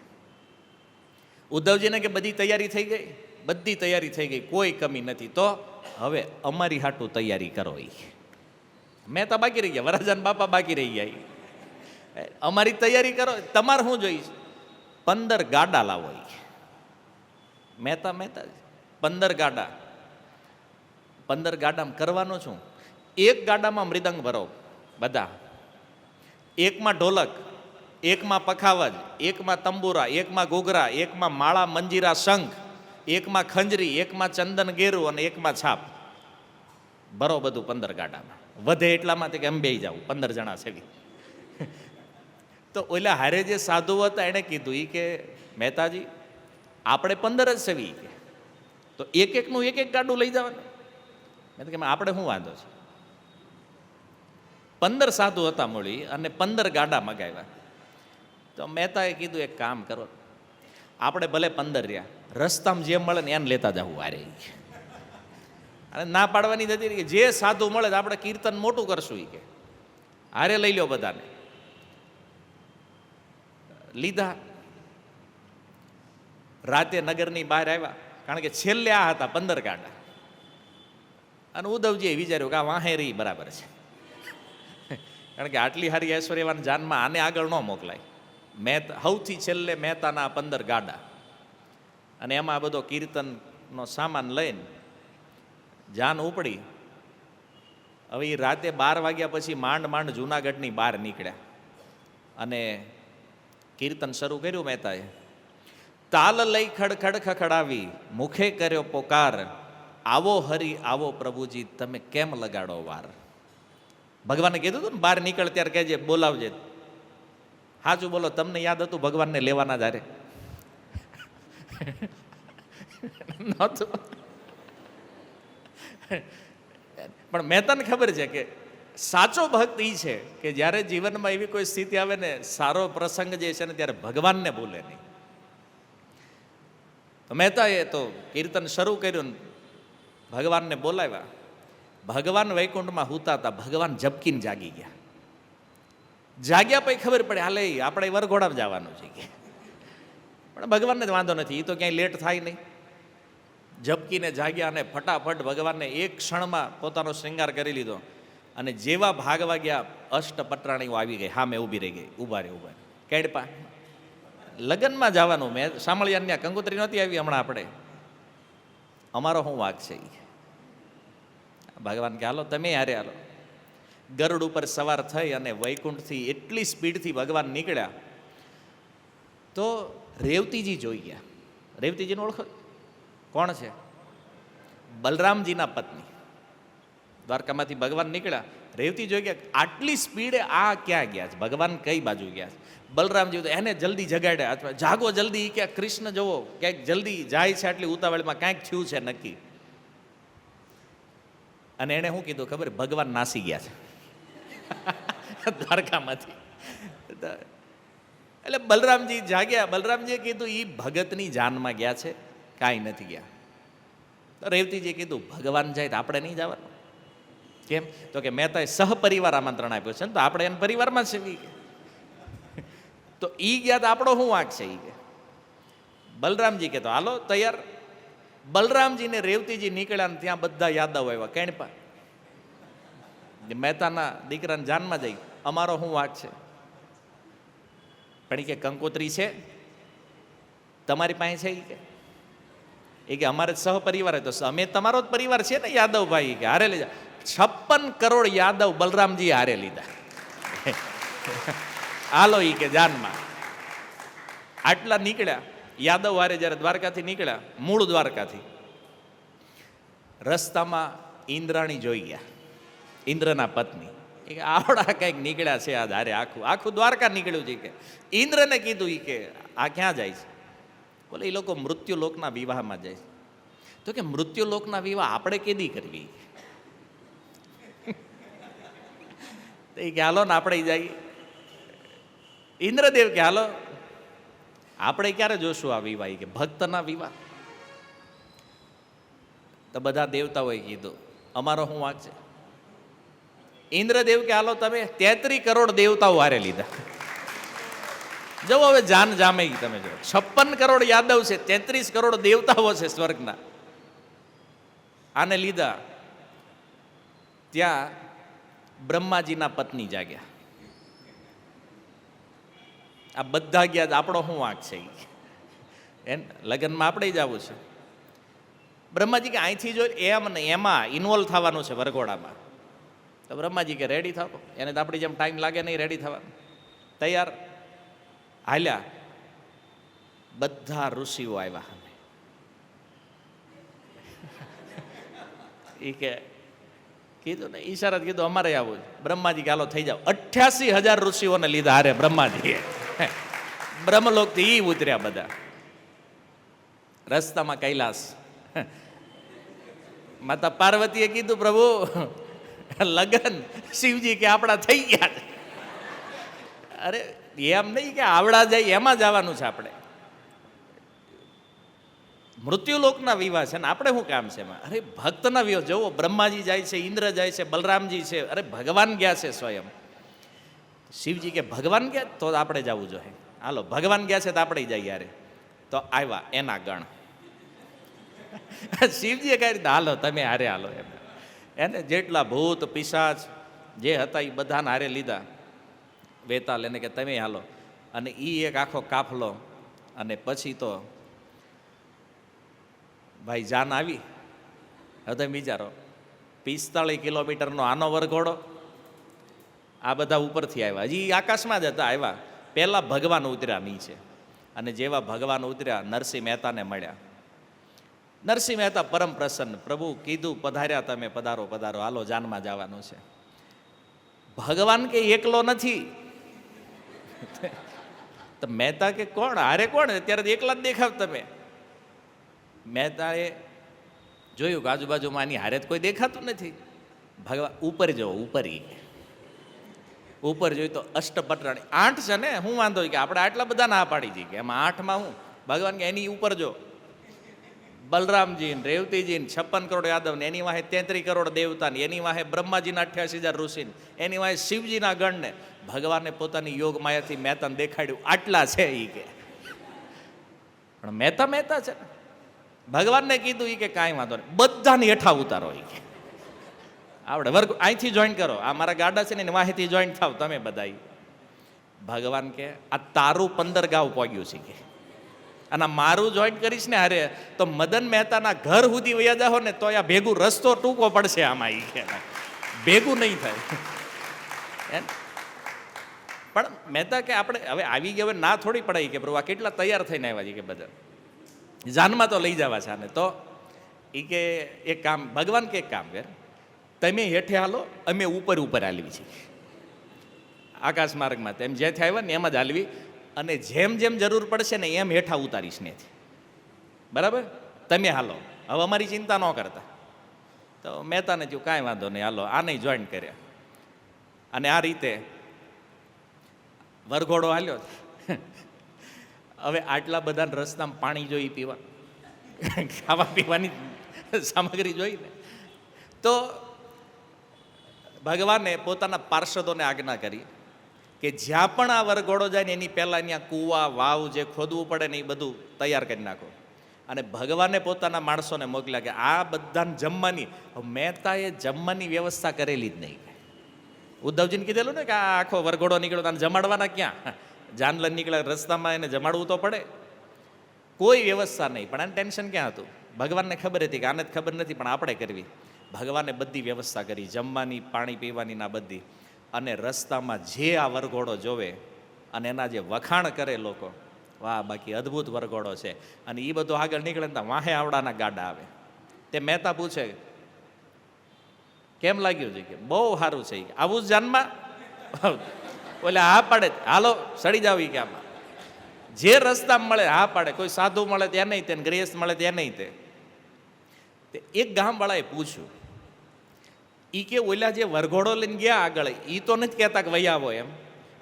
ઉદ્ધવજીને કે બધી તૈયારી થઈ ગઈ? બધી તૈયારી થઈ ગઈ, કોઈ કમી નથી. તો હવે અમારી હાટું તૈયારી કરો. એ મહેતા બાકી રહી ગયા, વરરાજાન બાપા બાકી રહી ગયા. અમારી તૈયારી કરો, તમારે શું જોઈશ? 15 ગાડા લાવો. મહેતા 15 ગાડા. 15 ગાડામાં કરવાનો છું? એક ગાડામાં મૃદંગ ભરો બધા, એકમાં ઢોલક, એકમાં પખાવજ, એકમાં તંબુરા, એકમાં ઘૂઘરા, એકમાં માળા મંજીરા શંખ, એકમાં ખંજરી, એકમાં ચંદન ગેરું અને એકમાં છાપ. ભરો બધું 15 ગાડામાં. વધે એટલામાં કે એમ બેસી જાવ, 15 જણા છે. તો ઓલા હારે જે સાધુ હતા એણે કીધું એ કે મહેતાજી આપણે 15 જ સેવી કે, તો એકનું એક ગાડું લઈ જવાનું. મેં કે આપણે શું વાંધો છે? 15 સાધુ હતા મળી અને 15 ગાડા મગાવ્યા. તો મહેતાએ કીધું એક કામ કરો, આપણે ભલે 15 રહ્યા, રસ્તામાં જે મળે ને એને લેતા જવું હારે. અને ના પાડવાની નથી કે જે સાધુ મળે આપણે કીર્તન મોટું કરશું. એ કે હારે લઈ લો બધાને. લીધા. રાતે નગરની બહાર આવ્યા, કારણ કે છેલ્લે આ હતા 15 ગાડા. અને ઉદ્ધવજીએ વિચાર્યું કે આ વાહે રહી બરાબર છે, કારણ કે આટલી હારી ઐશ્વર્યવાન જાનમાં આને આગળ ન મોકલાય. સૌથી છેલ્લે મહેતાના 15 ગાડા, અને એમાં બધો કીર્તનનો સામાન લઈને જાન ઉપડી. હવે એ રાતે 12 વાગ્યા પછી માંડ માંડ જૂનાગઢની બહાર નીકળ્યા અને કીર્તન શરૂ કર્યું મહેતાએ. તાલ લઈ ખડખડ ખખડાવી, મુખે કર્યો પોકાર, આવો હરિ આવો પ્રભુજી, તમે કેમ લગાડો વાર. ભગવાને કીધું હતું ને બહાર નીકળ ત્યારે કહેજે, બોલાવજે. સાચું બોલો, તમને યાદ હતું ભગવાનને લેવાના જારે? નહોતું. પણ મહેતાને ખબર છે કે સાચો ભક્ત એ છે કે જ્યારે જીવનમાં એવી કોઈ સ્થિતિ આવે ને, સારો પ્રસંગ જે છે ને, ત્યારે ભગવાનને ભૂલે નહીં. તો મહેતાએ તો કીર્તન શરૂ કર્યું, ભગવાનને બોલાવ્યા. ભગવાન વૈકુંઠમાં હુતા હતા, ભગવાન ઝબકીને જાગી ગયા. જાગ્યા પછી ખબર પડે હાલે આપણે વરઘોડામાં જવાનું છે કે. પણ ભગવાનને જ વાંધો નથી, એ તો ક્યાંય લેટ થાય નહીં. ઝબકીને જાગ્યા અને ફટાફટ ભગવાનને એક ક્ષણમાં પોતાનો શ્રૃંગાર કરી લીધો. અને જેવા ભાગવા ગયા અષ્ટપટરાણીઓ આવી ગઈ, હા મેં ઊભી રહી ગઈ, ઊભા રે કેડપા લગ્નમાં જવાનું, મેં સાંભળ્યા ત્યાં કંકોત્રી નહોતી આવી હમણાં આપણે, અમારો શું વાંક છે? ભગવાન કે હાલો તમે હારે હાલો. ગરુડ ઉપર સવાર થઈ અને વૈકુંઠથી એટલી સ્પીડથી ભગવાન નીકળ્યા તો રેવતીજી જોઈ ગયા. રેવતીજીને ઓળખો? કોણ છે? બલરામજીના પત્ની. દ્વારકામાંથી ભગવાન નીકળ્યા, રેવતી જોઈ ગયા આટલી સ્પીડે આ ક્યાં ગયા છે, ભગવાન કઈ બાજુ ગયા છે. બલરામજી તો એને જલ્દી જગાડ્યા, અથવા જાગો જલ્દી, ક્યાં કૃષ્ણ જવો, ક્યાંક જલ્દી જાય છે આટલી ઉતાવળમાં, કાંઈક થયું છે નક્કી. અને એણે શું કીધું ખબર? ભગવાન નાસી ગયા છે દ્વારકામાંથી. એટલે બલરામજી જાગ્યા. બલરામજીએ કીધું એ ભગતની જાનમાં ગયા છે, કાંઈ નથી ગયા. તો રેવતીજીએ કીધું ભગવાન જાય તો આપણે નહીં જવાનું. કેમ? તો કે મહેતાએ સહપરિવાર આમંત્રણ આપ્યું છે ને, તો આપણે એના પરિવારમાં છે. તો ઈ ગયા તો આપણો શું વાંક છે? ઈ કે બલરામજી કે તો હાલો તૈયાર. બલરામજી ને રેવતીજી નીકળ્યા ને ત્યાં બધા યાદવ આવ્યા, કેણપા મહેતાના દીકરાને જાનમાં જઈ, અમારો શું વાંક છે? પણ એ કે કંકોત્રી છે તમારી પાસે છે? એ કે અમારે સહપરિવાર, તો અમે તમારો જ પરિવાર છે ને યાદવ ભાઈ, કે હારે લીધા. 56 કરોડ યાદવ બલરામજી હારે લીધા. હાલો ઈ કે જાનમાં. આટલા નીકળ્યા યાદવ હારે જ્યારે દ્વારકાથી નીકળ્યા, મૂળ દ્વારકાથી, રસ્તામાં ઇન્દ્રાણી જોઈ ગયા, ઇન્દ્રના પત્ની. એ કે આવડા કંઈક નીકળ્યા છે આ ધારે, આખું દ્વારકા નીકળ્યું છે. કે ઇન્દ્રને કીધું ઈ કે આ ક્યાં જાય છે? બોલે એ લોકો મૃત્યુલોકના વિવાહમાં જાય છે. તો કે મૃત્યુલોકના વિવાહ આપણે કેદી કરવી? એ કે હાલો ને આપણે જઈએ. ઇન્દ્રદેવ કે હાલો આપણે ક્યારે જોશું આ વિવાહ? કે ભક્તના વિવાહ. તો બધા દેવતાઓએ કીધું અમારો શું વાંક છે? ઇન્દ્રદેવ કે હાલો તમે 33 કરોડ દેવતાઓ હારે લીધા. જો હવે જાન જામે તમે જો, 56 કરોડ યાદવ છે, 33 કરોડ દેવતાઓ છે સ્વર્ગના, આને લીધા. ત્યાં બ્રહ્માજીના પત્ની જાગ્યા. આ બધા ગયા, આપણો શું વાંક છે? એમ લગ્નમાં આપણે જવું છે. બ્રહ્માજી કે અહીંથી જો એમ ને એમાં ઇન્વોલ્વ થવાનું છે વરઘોડામાં. તો બ્રહ્માજી કે રેડી થાવો, એને તો આપણી જેમ ટાઈમ લાગે નહીં રેડી થવાનું. તૈયાર હાલ્યા. બધા ઋષિઓ આવ્યા. એ કે કીધું ને ઈશારા કીધું અમારે આવું. બ્રહ્માજી કે હાલો થઈ જાવ. 88,000 ઋષિઓને લીધા હારે બ્રહ્માજી. બ્રહ્મલોકથી ઈ ઉતર્યા બધા. રસ્તામાં કૈલાસ, માતા પાર્વતીએ કીધું પ્રભુ લગન શિવજી કે આપણા થઈ ગયા છે. અરે એમ નહીં કે આવડા જાય એમાં જવાનું છે આપણે. મૃત્યુલોકના વિવાહ છે ને આપણે શું કામ છે એમાં? અરે ભક્તના વિવાહ જુઓ, બ્રહ્માજી જાય છે, ઇન્દ્ર જાય છે, બલરામજી છે, અરે ભગવાન ગયા છે સ્વયં. શિવજી કે ભગવાન ગયા તો આપણે જવું જોઈએ. હાલો ભગવાન ગયા છે તો આપણે જઈએ યારે. તો આવ્યા એના ગણ. શિવજીએ કહી દીધા હાલો તમે હારે હાલો. એને જેટલા ભૂત પિશાચ જે હતા એ બધાને હારે લીધા. વેતાલ એને કે તમે હાલો. અને એ એક આખો કાફલો. અને પછી તો ભાઈ જાન આવી. હવે તમે વિચારો 45 કિલોમીટરનો આનો વરઘોડો, આ બધા ઉપરથી આવ્યા, હજી આકાશમાં જ હતા આવ્યા. પહેલાં ભગવાન ઉતર્યા નીચે, અને જેવા ભગવાન ઉતર્યા નરસિંહ મહેતાને મળ્યા. નરસિંહ મહેતા પરમ પ્રસન્ન, પ્રભુ કીધું પધાર્યા તમે, પધારો પધારો, હાલો જાનમાં જવાનું છે. ભગવાન કે એકલો નથી. તો મહેતા કે કોણ હારે કોણ? અત્યારે એકલા જ દેખાવ તમે. મહેતાએ જોયું કે આજુબાજુમાં આની હારે કોઈ દેખાતું નથી. ભગવાન ઉપર જવો, ઉપર જોયું તો અષ્ટપટરાણી 8 છે ને, હું વાંધો કે આપણે આટલા બધા ના પાડી દઈએ કે એમાં 8માં હું? ભગવાન કે એની ઉપર જો બલરામજી ને રેવતીજી ને 56 કરોડ યાદવ ને, એની વાહે 33 કરોડ દેવતા ને, એની વાહે બ્રહ્માજીના 88,000 ઋષિ ને, એની વાહે શિવજીના ગણ ને. ભગવાને પોતાની યોગ માયાથી મહેતાને દેખાડ્યું આટલા છે ઈ કે. પણ મહેતા મહેતા છે ને. ભગવાનને કીધું ઈ કે કાંઈ વાંધો નહીં, બધાને હેઠા ઉતારો ઈ કે. આવડે. વર્ગ અહીંથી જોઈન કરો, આ મારા ગાડા છે ને વાહેથી જોઈન થાવ તમે બધા. ભગવાન કે આ તારું 15 ગાંવ પોગ્યું છે કે, અને મારું જોઈન્ટ કરીશ ને હારે તો મદન મહેતાના ઘર સુધી વયા જાઓ ને તો આ ભેગું રસ્તો ટૂંકો પડશે આમાં, ઈ કે ભેગું નહીં થાય. પણ મહેતા કે આપણે હવે આવી ગયા, હવે ના થોડી પડાય કે પ્રભુ આ કેટલા તૈયાર થઈને આવ્યા છે કે બધા જાનમાં તો લઈ જવા છે આને. તો એ કે એક કામ, ભગવાન કે એક કામ કર, તમે હેઠે હાલો, અમે ઉપર ઉપર હાલવી છીએ આકાશ માર્ગમાં, તેમ જ્યાંથી આવ્યા ને એમ જ હાલવી, અને જેમ જેમ જરૂર પડશે ને એમ હેઠા ઉતારીશ ને. બરાબર, તમે હાલો, હવે અમારી ચિંતા ન કરતા. તો મહેતાને થયું કાંઈ વાંધો નહીં, હાલો આને જોઈન કર્યા. અને આ રીતે વરઘોડો હાલ્યો. હવે આટલા બધા રસ્તામાં પાણી જોઈ, પીવા ખાવા પીવાની સામગ્રી જોઈ ને, તો ભગવાને પોતાના પાર્ષદોને આજ્ઞા કરી કે જ્યાં પણ આ વરઘોડો જાય ને એની પહેલાં અહીંયા કૂવા વાવ જે ખોદવું પડે ને એ બધું તૈયાર કરી નાખો. અને ભગવાને પોતાના માણસોને મોકલ્યા કે આ બધાને જમવાની, મહેતાએ જમવાની વ્યવસ્થા કરેલી જ નહીં. ઉદ્ધવજીને કીધેલું ને કે આ આખો વરઘોડો નીકળ્યો, તને જમાડવાના ક્યાં? જાનલન નીકળે રસ્તામાં એને જમાડવું તો પડે. કોઈ વ્યવસ્થા નહીં, પણ આને ટેન્શન ક્યાં હતું? ભગવાનને ખબર હતી કે આને જ ખબર નથી, પણ આપણે કરવી. ભગવાને બધી વ્યવસ્થા કરી, જમવાની, પાણી પીવાની ના બધી. અને રસ્તામાં જે આ વરઘોડો જોવે અને એના જે વખાણ કરે લોકો, વાહ બાકી અદ્ભુત વરઘોડો છે. અને એ બધું આગળ નીકળે ને વાહે આવડાના ગાડા આવે. તે મહેતા પૂછે કેમ લાગ્યું છે? કે બહુ સારું છે. આવું જ જાનમાં ઓલે હા પાડે, હાલો સડી જાવ. કે આમાં જે રસ્તા મળે હા પાડે, કોઈ સાધુ મળે ત્યાં નહીં, તે ગૃહસ્થ મળે ત્યાં નહીં. તે એક ગામવાળાએ પૂછ્યું, ઈ કે ઓલા જે વરઘોડો લઈને ગયા આગળ, ઈ તો નથી કહેતા કે વહી આવો એમ,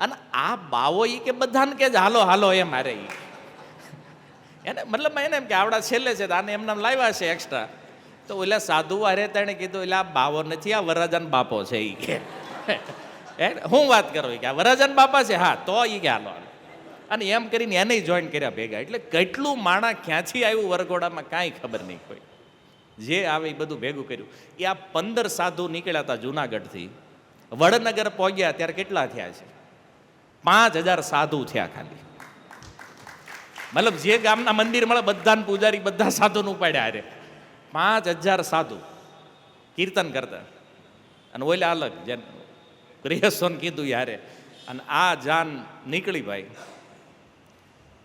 અને આ બાવો ઈ કે બધાને કે હાલો હાલો એમ હારે. ઈ એને મતલબ એને એમ કે આવડા છેલ્લે છે, આને એમને લાવ્યા છે એક્સ્ટ્રા. તો ઓલા સાધુ હારે તેણે કીધું એટલે આ બાવો નથી, આ વરરાજાન બાપો છે. ઈ કે હું વાત કરો કે આ વરરાજાન બાપા છે? હા, તો ઈ કે હાલો. અને એમ કરીને એને જોઈન કર્યા ભેગા. એટલે કેટલું માણા ક્યાંથી આવ્યું વરઘોડામાં કાંઈ ખબર નહીં. કોઈ જે આવે એ બધું ભેગું કર્યું. એ આ 15 સાધુ નીકળ્યા હતા જુનાગઢથી, વડનગર પહોંચ્યા ત્યારે કેટલા થયા છે? 5000 સાધુ થયા ખાલી. મતલબ જે ગામના મંદિર મળે બધાને પૂજારી બધા સાધુને ઉપાડ્યા. અરે 5000 સાધુ કીર્તન કરતા. અને ઓલા અલગ જેન ગૃહસ્થોને કીધું યારે. અને આ જાન નીકળી ભાઈ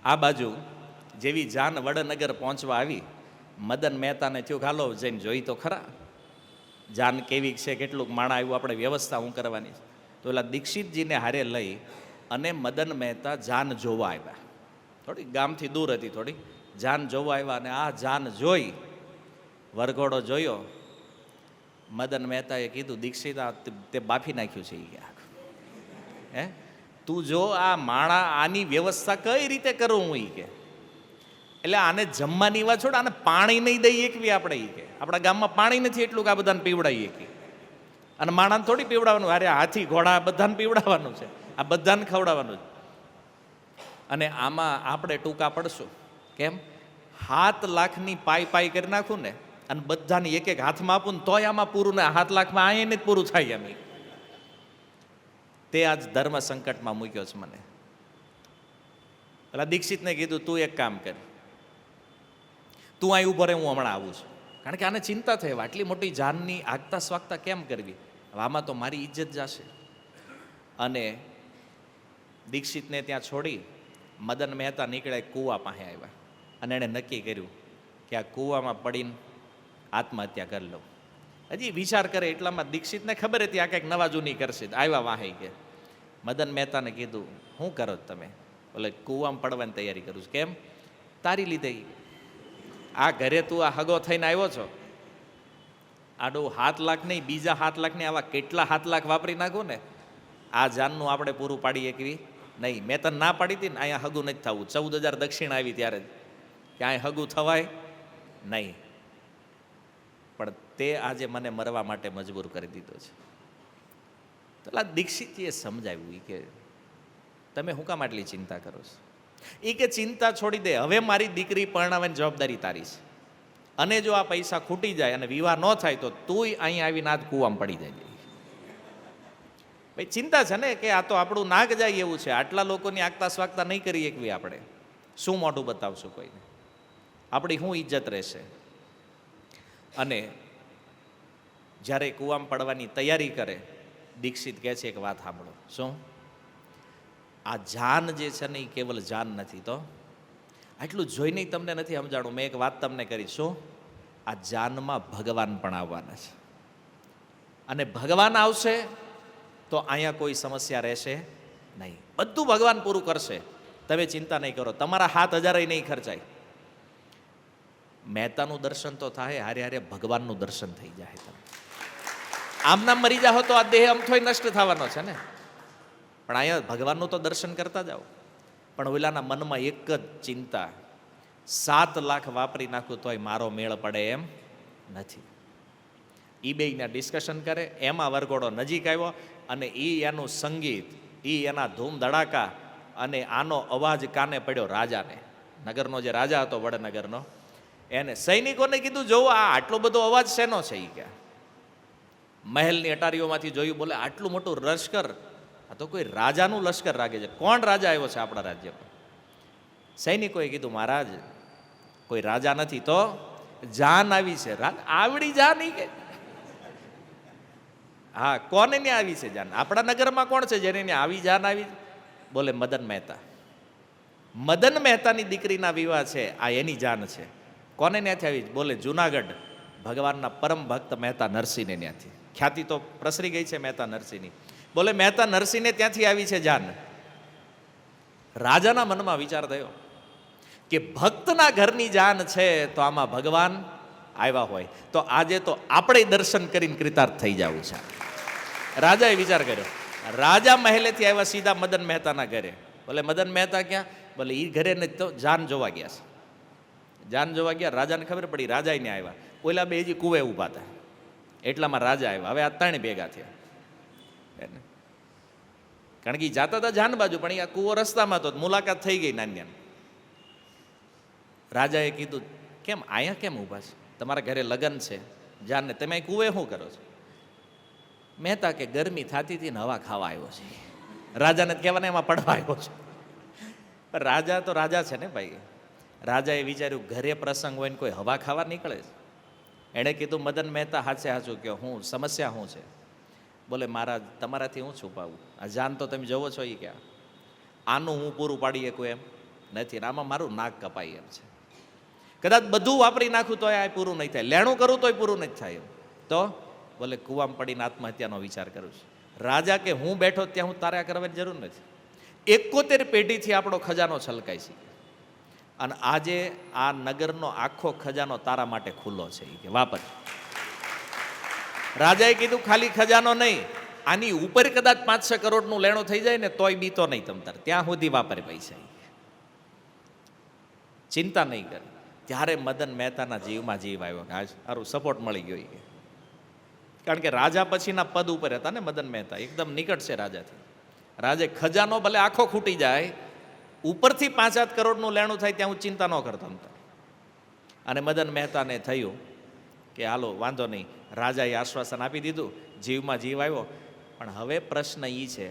આ બાજુ. જેવી જાન વડનગર પહોંચવા આવી, મદન મહેતાને થયું હાલો જઈને જોઈ તો ખરા જાન કેવી છે, કેટલુંક માણા આવ્યું, આપણે વ્યવસ્થા હું કરવાની. તો ઓલા દીક્ષિતજીને હારે લઈ અને મદન મહેતા જાન જોવા આવ્યા. થોડી ગામથી દૂર હતી, થોડી જાન જોવા આવ્યા. અને આ જાન જોઈ, વરઘોડો જોયો, મદન મહેતાએ કીધું દીક્ષિત આ તે બાફી નાખ્યું છે. એ હે તું જો આ માણા આની વ્યવસ્થા કઈ રીતે કરું હું? ઈ કે એટલે આને જમવાની વાત છોડ, આને પાણી નહીં દઈએ એકવી આપણે. ઈ કે આપણા ગામમાં પાણી નથી એટલું કે આ બધાને પીવડાવીએ કે, અને માણાને થોડી પીવડાવવાનું, અરે હાથી ઘોડા બધાને પીવડાવવાનું છે, આ બધાને ખવડાવવાનું છે. અને આમાં આપણે ટૂંકા પડશું. કેમ? 7 લાખની પાઈ કરી નાખું ને, અને બધાને એક એક હાથમાં આપું ને તોય આમાં પૂરું ને, 7 લાખમાં અહીંયા જ પૂરું થાય એમ. તે આજ ધર્મ સંકટમાં મૂક્યો છે મને. પેલા દીક્ષિતને કીધું તું એક કામ કર, તું અહીં ઉભો રહે, હું હમણાં આવું છું. કારણ કે આને ચિંતા થઈ, આટલી મોટી જાનની આગતા સ્વાગતા કેમ કરવી? આમાં તો મારી ઇજ્જત જશે. અને દીક્ષિતને ત્યાં છોડી મદન મહેતા નીકળ્યા, કૂવા પાસે આવ્યા. અને એણે નક્કી કર્યું કે આ કૂવામાં પડીને આત્મહત્યા કરી લઉં. હજી વિચાર કરે એટલામાં દીક્ષિતને ખબર હતી આ કંઈક નવા જૂની કરશે. આવ્યા વાહે કે મદન મહેતાને કીધું શું કરો તમે? બોલે કૂવામાં પડવાની તૈયારી કરું છું. કેમ? તારી લીધે. આ ઘરે તું આ હગો થઈને આવ્યો છો, આડું 7 લાખ નહીં, બીજા 7 લાખ નહીં, આવા કેટલા 7 લાખ વાપરી નાખું ને, આ જાનનું આપણે પૂરું પાડી એકવી નહીં. મેં તને ના પાડી હતી ને, અહીંયા હગું નથી થવું. 14,000 દક્ષિણ આવી ત્યારે કે અહીં હગું થવાય નહીં. પણ તે આજે મને મરવા માટે મજબૂર કરી દીધો છે. તો દીક્ષિતજીએ સમજાવ્યું કે તમે શું કામ આટલી ચિંતા કરો છો? એ કે ચિંતા છોડી દે, હવે મારી દીકરી પરણાવવાની જવાબદારી તારી છે. અને જો આ પૈસા ખૂટી જાય અને વિવાહ ન થાય તો તુંય અહીં આવીને આ જ કૂવામાં પડી જાય. ભાઈ ચિંતા છે ને કે આ તો આપણું નાક જાય એવું છે. આટલા લોકોની આગતા સ્વાગતા નહીં કરી એકવી આપણે. શું મોઢું બતાવશું કોઈને? આપણી શું ઇજ્જત રહેશે? અને જ્યારે કૂવામાં પડવાની તૈયારી કરે, દીક્ષિત કહે છે એક વાત સાંભળો. શું? આ જાન જે છે ને એ કેવલ જાન નથી. તો આટલું જોઈને તમને નથી સમજાણું. મેં એક વાત તમને કરી. શું? આ જાનમાં ભગવાન પણ આવવાના છે. અને ભગવાન આવશે તો અહીંયા કોઈ સમસ્યા રહેશે નહીં. બધું ભગવાન પૂરું કરશે. તમે ચિંતા નહીં કરો. તમારા 7,000 નહીં ખર્ચાય. મહેતાનું દર્શન તો થાય, હારે હારે ભગવાનનું દર્શન થઈ જાય. તમે આમ નામ મરી જાઓ તો આ દેહ અમથોય નષ્ટ થવાનો છે ને. પણ અહીંયા ભગવાનનું તો દર્શન કરતા જાઓ. પણ ઓલાના મનમાં એક જ ચિંતા, 7 લાખ વાપરી નાખું તોય મારો મેળ પડે એમ નથી. એ બેયના ડિસ્કશન કરે, એમાં વરઘોડો નજીક આવ્યો અને એનું સંગીત, એના ધૂમ ધડાકા અને આનો અવાજ કાને પડ્યો રાજાને. નગરનો જે રાજા હતો વડનગરનો, એને સૈનિકોને કીધું જોવો આ આટલો બધો અવાજ શેનો છે? એ કે મહેલની અટારીઓમાંથી જોયું, બોલે આટલું મોટું લશ્કર, આ તો કોઈ રાજાનું લશ્કર લાગે છે. કોણ રાજા આવ્યો છે આપણા રાજ્યમાં? સૈનિકોએ કીધું મહારાજ કોઈ રાજા નથી, તો જાન આવી છે. આવડી જાન? ઈ કે હા, કોને ને આવી છે જાન? આપણા નગરમાં કોણ છે જેને ને આવી જાન આવી? બોલે મદન મહેતા. મદન મહેતાની દીકરીના વિવાહ છે, આ એની જાન છે. કોને ત્યાંથી આવી? બોલે જુનાગઢ ભગવાનના પરમ ભક્ત મહેતા નરસિંહને ત્યાંથી. ખ્યાતિ તો પ્રસરી ગઈ છે મહેતા નરસિંહની. બોલે મહેતા નરસિંહને ત્યાંથી આવી છે જાન. રાજાના મનમાં વિચાર થયો કે ભક્તના ઘરની જાન છે તો આમાં ભગવાન આવ્યા હોય તો આજે તો આપણે દર્શન કરીને કૃતાર્થ થઈ જવું છે. રાજાએ વિચાર કર્યો. રાજા મહેલેથી આવ્યા સીધા મદન મહેતાના ઘરે. બોલે મદન મહેતા ક્યાં? બોલે એ ઘરે ને તો જાન જોવા ગયા છે. જાન જોવા ગયા, રાજાને ખબર પડી, રાજા ને આવ્યા. ઓલા બે હજી કુવે ઊભા હતા, એટલામાં રાજા આવ્યા. હવે આ 3 ભેગા થયા. કારણ કે એ જાતા હતા જાન બાજુ, પણ આ કુવો રસ્તામાં તો મુલાકાત થઈ ગઈ નાની. રાજાએ કીધું કેમ અહીંયા કેમ ઊભા છે? તમારા ઘરે લગ્ન છે જાનને, તમે કુવે શું કરો છો? મહેતા કે ગરમી થતી હતી ને હવા ખાવા આવ્યો છે. રાજાને કહેવાને એમાં પડવા આવ્યો છે. પણ રાજા તો રાજા છે ને ભાઈ. રાજાએ વિચાર્યું ઘરે પ્રસંગ હોય ને કોઈ હવા ખાવા નીકળે છે. એણે કીધું મદન મહેતા હાચે હાચું કે હું સમસ્યા શું છે? બોલે મહારાજ તમારાથી હું છુપાવું? આ જાન તો તમે જોવો છો. એ ક્યાં આનું હું પૂરું પાડી શકું એમ નથી. આમાં મારું નાક કપાય એમ છે. કદાચ બધું વાપરી નાખું તો આ પૂરું નહીં થાય, લેણું કરું તોય પૂરું નહીં થાય. તો બોલે કૂવામાં પડીને આત્મહત્યાનો વિચાર કરું છું. રાજા કે હું બેઠો ત્યાં હું તારે કરવાની જરૂર નથી. 71 પેઢીથી આપણો ખજાનો છલકાય છે અને આજે આ નગરનો આખો ખજાનો તારા માટે ખુલ્લો છે. એ કે વાપર. રાજાએ કીધું ખાલી ખજાનો નહીં, આની ઉપર કદાચ 5-6 કરોડનું લેણું થઈ જાય ને તોય બીતો નહીં તમતાર, ત્યાં સુધી વાપરે પૈસા. ચિંતા નહીં કરે. ત્યારે મદન મહેતાના જીવમાં જીવ આવ્યો કે આજ સારું સપોર્ટ મળી ગયો. કારણ કે રાજા પછીના પદ ઉપર હતા ને મદન મહેતા, એકદમ નિકટ છે રાજાથી. રાજે ખજાનો ભલે આખો ખૂટી જાય, ઉપરથી 5-7 કરોડનું લેણું થાય ત્યાં હું ચિંતા ન કરતો. અને મદન મહેતાને થયું કે હાલો વાંધો નહીં, રાજાએ આશ્વાસન આપી દીધું, જીવમાં જીવ આવ્યો. પણ હવે પ્રશ્ન એ છે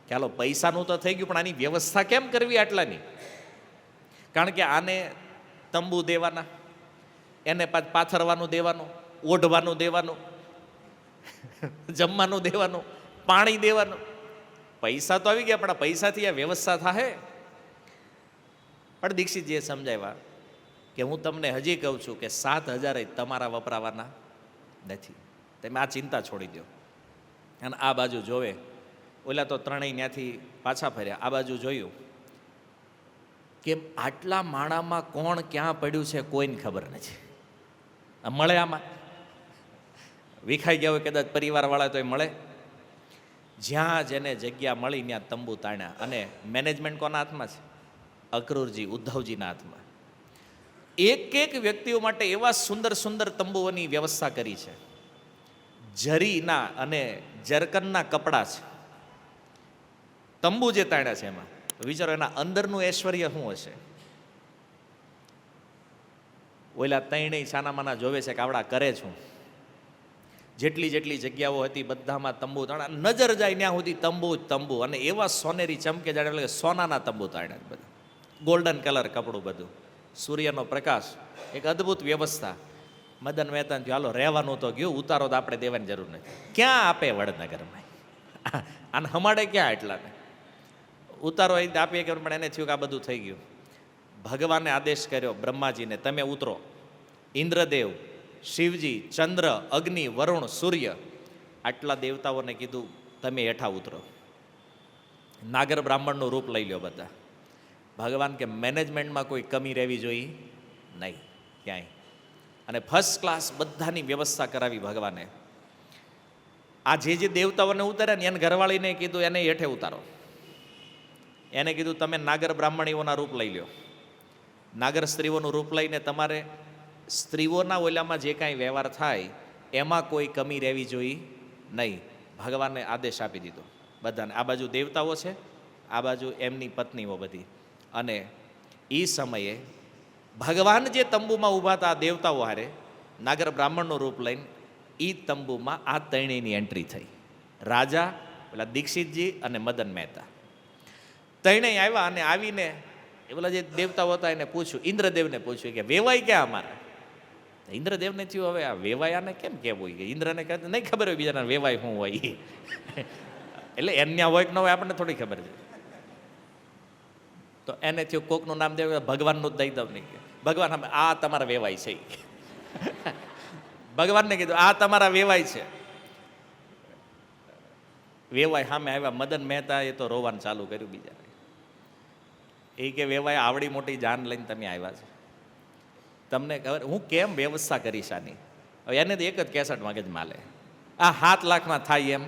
કે હાલો પૈસાનું તો થઈ ગયું, પણ આની વ્યવસ્થા કેમ કરવી આટલાની? કારણ કે આને તંબુ દેવાના, એને પાથરવાનું દેવાનું, ઓઢવાનું દેવાનું, જમવાનું દેવાનું, પાણી દેવાનું. પૈસા તો આવી ગયા, પણ પૈસાથી આ વ્યવસ્થા થાય? પણ દીક્ષિતજીએ સમજાવ્યા કે હું તમને હજી કહું છું કે 7,000 તમારા વપરાવાના નથી. તમે આ ચિંતા છોડી દો. અને આ બાજુ જોવે, ઓલા તો 3 ત્યાંથી પાછા ફર્યા. આ બાજુ જોયું કે આટલા માણામાં કોણ ક્યાં પડ્યું છે કોઈને ખબર નથી. મળે આમાં વિખાઈ ગયા હોય કદાચ પરિવારવાળા તોય મળે. જ્યાં જેને જગ્યા મળી ત્યાં તંબુ તાણ્યા. અને મેનેજમેન્ટ કોના હાથમાં છે? અક્રૂરજી, ઉદ્ધવજીના હાથમાં. એક વ્યક્તિઓ માટે એવા સુંદર સુંદર તંબુઓની વ્યવસ્થા કરી છે. જરીના અને જરકનના કપડાં છે. તંબુ જે તાણ્યા છે એમાં વિચારો એના અંદરનું ઐશ્વર્ય શું હશે? ઓલા ત્રણેય છાનામાના જોવે છે કે આવડા કરે છું. જેટલી જેટલી જગ્યાઓ હતી બધામાં તંબુ તાણા, નજર જાય ત્યાં સુધી તંબુ જ તંબુ, અને એવા સોનેરી ચમકે જાણે એટલે કે સોનાના તંબુ તાણ્યા બધા, ગોલ્ડન કલર કપડું બધું, સૂર્યનો પ્રકાશ, એક અદ્ભુત વ્યવસ્થા. મદન મહેતાને થયું હાલો રહેવાનું તો ગયું, ઉતારો તો આપણે દેવાની જરૂર નથી. ક્યાં આપે વડનગરમાં આને હમાડે ક્યાં એટલાને ઉતારો એ આપીએ કે, પણ એને થયું કે આ બધું થઈ ગયું. ભગવાને આદેશ કર્યો બ્રહ્માજીને, તમે ઉતરો. ઇન્દ્રદેવ, શિવજી, ચંદ્ર, અગ્નિ, વરુણ, સૂર્ય, આટલા દેવતાઓને કીધું તમે હેઠા ઉતરો. નાગર બ્રાહ્મણનું રૂપ લઈ લ્યો બધા. ભગવાન કે મેનેજમેન્ટમાં કોઈ કમી રહેવી જોઈએ નહીં ક્યાંય, અને ફર્સ્ટ ક્લાસ બધાની વ્યવસ્થા કરાવી ભગવાને. આ જે દેવતાઓને ઉતાર્યા ને એને ઘરવાળીને કીધું એને હેઠે ઉતારો. એને કીધું તમે નાગર બ્રાહ્મણીઓના રૂપ લઈ લ્યો. નાગર સ્ત્રીઓનું રૂપ લઈને તમારે સ્ત્રીઓના ઓલામાં જે કાંઈ વ્યવહાર થાય એમાં કોઈ કમી રહેવી જોઈએ નહીં. ભગવાને આદેશ આપી દીધો બધાને. આ બાજુ દેવતાઓ છે, આ બાજુ એમની પત્નીઓ બધી. અને એ સમયે ભગવાન જે તંબુમાં ઊભા હતા દેવતાઓ હારે નાગર બ્રાહ્મણનું રૂપ લઈને, એ તંબુમાં આ ત્રણેયની એન્ટ્રી થઈ. રાજા, પેલા દીક્ષિતજી અને મદન મહેતા ત્રણેય આવ્યા. અને આવીને એ પેલા જે દેવતાઓ હતા એને પૂછ્યું, ઇન્દ્રદેવને પૂછ્યું કે વેવાય ક્યાં અમારા? ઇન્દ્રદેવને થયું હવે આ વેવાય આને કેમ કહેવું હોય, કે ઇન્દ્રને કહે નહીં ખબર હોય બીજાના વેવાય શું હોય. એટલે એન્યા હોય કે ન હોય આપણને થોડી ખબર છે. તો એને થયું કોકનું નામ દેવ, ભગવાનનું જ દઈ દઉં નહીં. ભગવાન આ તમારા વેવાય છે. ભગવાનને કીધું આ તમારા વેવાય છે. વેવાય સામે આવ્યા. મદન મહેતા એ તો રોવાનું ચાલુ કર્યું બીજા. એ કે વેવાય આવડી મોટી જાન લઈને તમે આવ્યા છો, તમને ખબર હું કેમ વ્યવસ્થા કરીશ આની? હવે એને તો એક જ કેસેટ મગજમાં લે, આ 7 લાખમાં થાય એમ.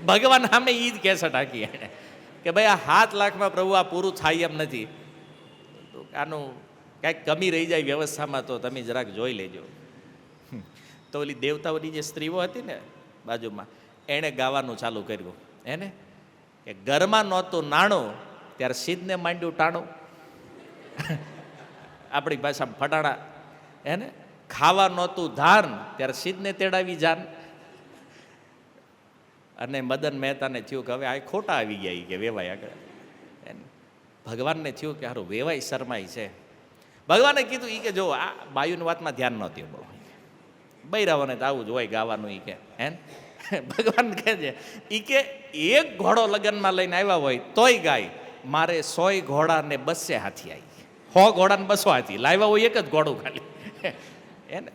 ભગવાન સામે એ જ કેસેટ હાકી એને કે ભાઈ આ 7 લાખમાં પ્રભુ આ પૂરું થાય એમ નથી, આનું કાંઈક કમી રહી જાય વ્યવસ્થામાં તો તમે જરાક જોઈ લેજો. તો ઓલી દેવતાઓની જે સ્ત્રીઓ હતી ને બાજુમાં, એણે ગાવાનું ચાલુ કર્યું એને કે ઘરમાં નહોતું નાણું ત્યારે સિદ્ધને માંડ્યું ટાણું. આપણી ભાષામાં ફટાણા. એને ખાવા નહોતું ધાન ત્યારે સિદ્ધને તેડાવી જાન. અને મદન મહેતાને થયું કે હવે આ ખોટા આવી ગયા કે વેવાય આગળ. ભગવાનને થયું કે સારું વેવાય શરમાઈ છે. ભગવાને કીધું એ કે જો આ બાયુની વાતમાં ધ્યાન નહોતી બહુ, બૈરાઓને તો આવું જ હોય ગાવાનું. એ કે હે ભગવાન કહે છે એ કે એક ઘોડો લગ્નમાં લઈને આવ્યા હોય તોય ગાય, મારે 100 ઘોડાને 200 હાથી આવી, 100 ઘોડાને 200 હાથી લાવ્યા હોય એક જ ઘોડું ખાલી. એને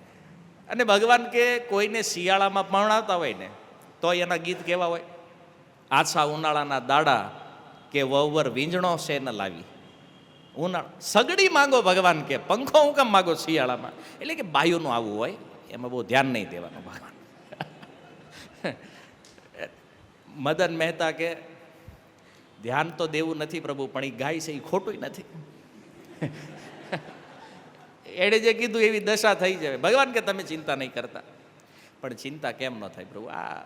અને ભગવાન કે કોઈને શિયાળામાં પરણાવતા હોય ને તો એના ગીત કેવા હોય, આછા ઉનાળાના દાડા કે વવર વીંજણો છે ન લાવી. સગડી માંગો ભગવાન કે પંખો હું કેમ માગો શિયાળામાં? એટલે કે બાયુનું આવું હોય, એમાં બહુ ધ્યાન નહીં દેવાનું ભગવાન. મદન મહેતા કે ધ્યાન તો દેવું નથી પ્રભુ, પણ એ ગાય છે એ ખોટું નથી. એણે જે કીધું એવી દશા થઈ જાય. ભગવાન કે તમે ચિંતા નહીં કરતા. પણ ચિંતા કેમ ન થાય પ્રભુ, આ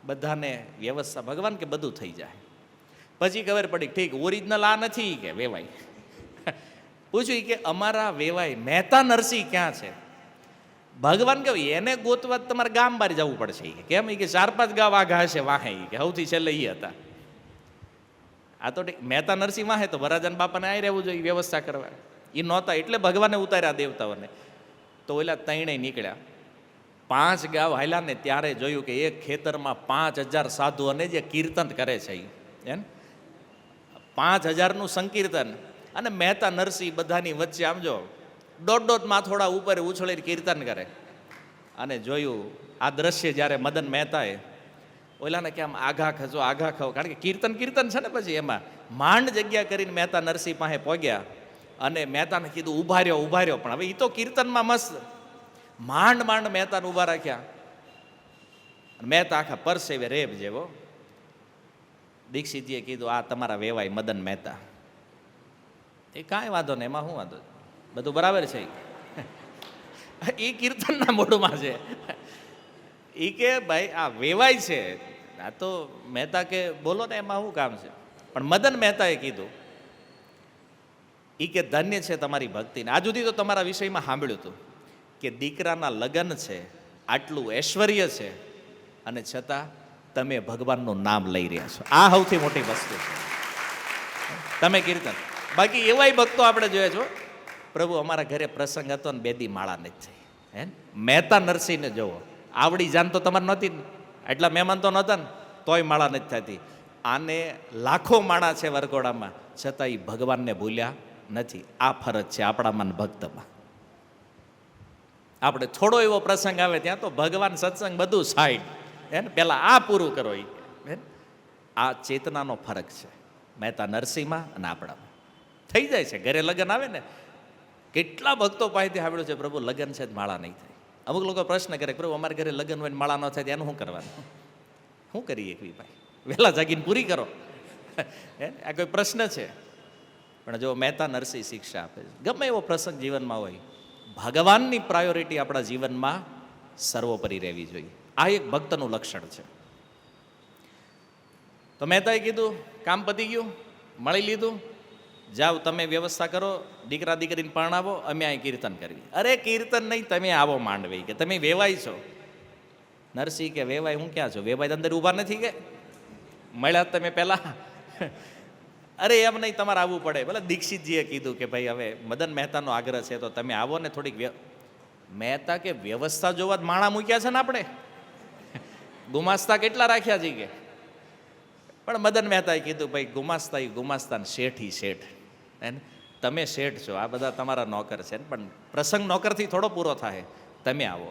બધાને વ્યવસ્થા. ભગવાન કે બધું થઈ જાય. પછી ખબર પડી ઠીક ઓરિજિનલ આ નથી કે વેવાય. પૂછ્યું કે અમારા વેવાય મહેતા નરસિંહ ક્યાં છે? ભગવાન કહ્યું એને ગોતવા તમારે ગામ બહાર જવું પડશે. કેમ? કે 4-5 ગામ આઘા હશે વાહે, કે સૌથી છેલ્લે એ હતા. આ તો મહેતા નરસિંહ વાહે તો વરાજન બાપાને આવી રહેવું જોઈએ વ્યવસ્થા કરવા. એ નહોતા એટલે ભગવાને ઉતાર્યા દેવતાઓને. તો ઓલા ત્રણેય નીકળ્યા. 5 ગાવ હાલ્યા ને ત્યારે જોયું કે એક ખેતરમાં 5000 સાધુઓને જે કીર્તન કરે છે એમ 5000નું સંકીર્તન. અને મહેતા નરસિંહ બધાની વચ્ચે આમ જો 1.5 માથોડા ઉપર ઉછળીને કીર્તન કરે. અને જોયું આ દ્રશ્ય જ્યારે મદન મહેતાએ ઓલાને કે આમ આઘા ખજો આઘા ખો, કારણ કે કીર્તન છે ને પછી એમાં માંડ જગ્યા કરીને મહેતા નરસિંહ પાસે પહોંચ્યા. અને મહેતાને કીધું ઊભા રહ્યો. પણ હવે એ તો કીર્તનમાં મસ્ત માંડ મહેતાને ઊભા રાખ્યા. મહેતા આખા પરસેવે રેબ જેવો. દીક્ષિતજીએ કીધું આ તમારા વેવાય મદન મહેતા. એ કાંઈ વાંધો નહીં, એમાં શું વાંધો, બધું બરાબર છે. એ કીર્તનના મોઢમાં છે. એ કે ભાઈ આ વેવાય છે, આ તો મહેતા કે બોલો ને એમાં શું કામ છે? પણ મદન મહેતાએ કીધું એ કે ધન્ય છે તમારી ભક્તિને. આજ સુધી તો તમારા વિષયમાં સાંભળ્યું હતું કે દીકરાના લગ્ન છે, આટલું ઐશ્વર્ય છે, અને છતાં તમે ભગવાનનું નામ લઈ રહ્યા છો. આ સૌથી મોટી વસ્તુ છે. તમે કીર્તન, બાકી એવાય ભક્તો આપણે જોયા છો, પ્રભુ અમારા ઘરે પ્રસંગ હતો ને 2 દી માળા નથી થઈ. હે, મહેતા નરસિંહને જોવો, આવડી જાન તો તમારે નહોતી ને, એટલા મહેમાન તો નહોતા ને, તોય માળા નથી થતી. આને લાખો માળા છે વરઘોડામાં, છતાં એ ભગવાનને ભૂલ્યા નથી. આ ફરજ છે આપણામાં ભક્તમાં. આપણે થોડો એવો પ્રસંગ આવે ત્યાં તો ભગવાન, સત્સંગ બધું સાઈડ, હે ને, પહેલાં આ પૂરું કરો. આ ચેતનાનો ફરક છે મહેતા નરસિંહમાં અને આપણામાં. થઈ જાય છે ઘરે લગ્ન આવે ને, કેટલા ભક્તો પાસેથી સાંભળ્યું છે, પ્રભુ લગ્ન છે માળા નહીં થાય. અમુક લોકો પ્રશ્ન કરે, પ્રભુ અમારે ઘરે લગ્ન હોય ને માળા ન થાય એનું શું કરવાનું? શું કરીએ એકવી ભાઈ, વહેલા જાગીને પૂરી કરો. આ કોઈ પ્રશ્ન છે? પણ જો મહેતા નરસિંહ શિક્ષા આપે છે, ગમે એવો પ્રસંગ જીવનમાં હોય, ભગવાનની પ્રાયોરિટી આપણા જીવનમાં સર્વોપરી રહેવી જોઈએ. આ એક ભક્તનું લક્ષણ છે. તો મહેતાએ કીધું કામ પતી ગયું, મળી લીધું, જાઓ તમે વ્યવસ્થા કરો, દીકરા દીકરીને પરણાવો, અમે અહીં કીર્તન કરવી. અરે કીર્તન નહીં, તમે આવો માંડવી, કે તમે વેવાય છો. નરસિંહ કે વેવાય હું ક્યાં છું? વેવાય અંદર ઊભા નથી કે મળ્યા તમે પહેલા? અરે એમ નહીં, તમારે આવવું પડે. ભલે દીક્ષિતજીએ કીધું કે ભાઈ હવે મદન મહેતાનો આગ્રહ છે તો તમે આવો ને થોડીક. મહેતા કે વ્યવસ્થા જોવા જ માણા મૂક્યા છે ને આપણે, ગુમાસ્તા કેટલા રાખ્યા છે કે. પણ મદન મહેતાએ કીધું ભાઈ ગુમાસ્તા એ ગુમાસ્તા, શેઠ શેઠ, હે ને, તમે શેઠ છો, આ બધા તમારા નોકર છે ને, પણ પ્રસંગ નોકરથી થોડો પૂરો થાય, તમે આવો.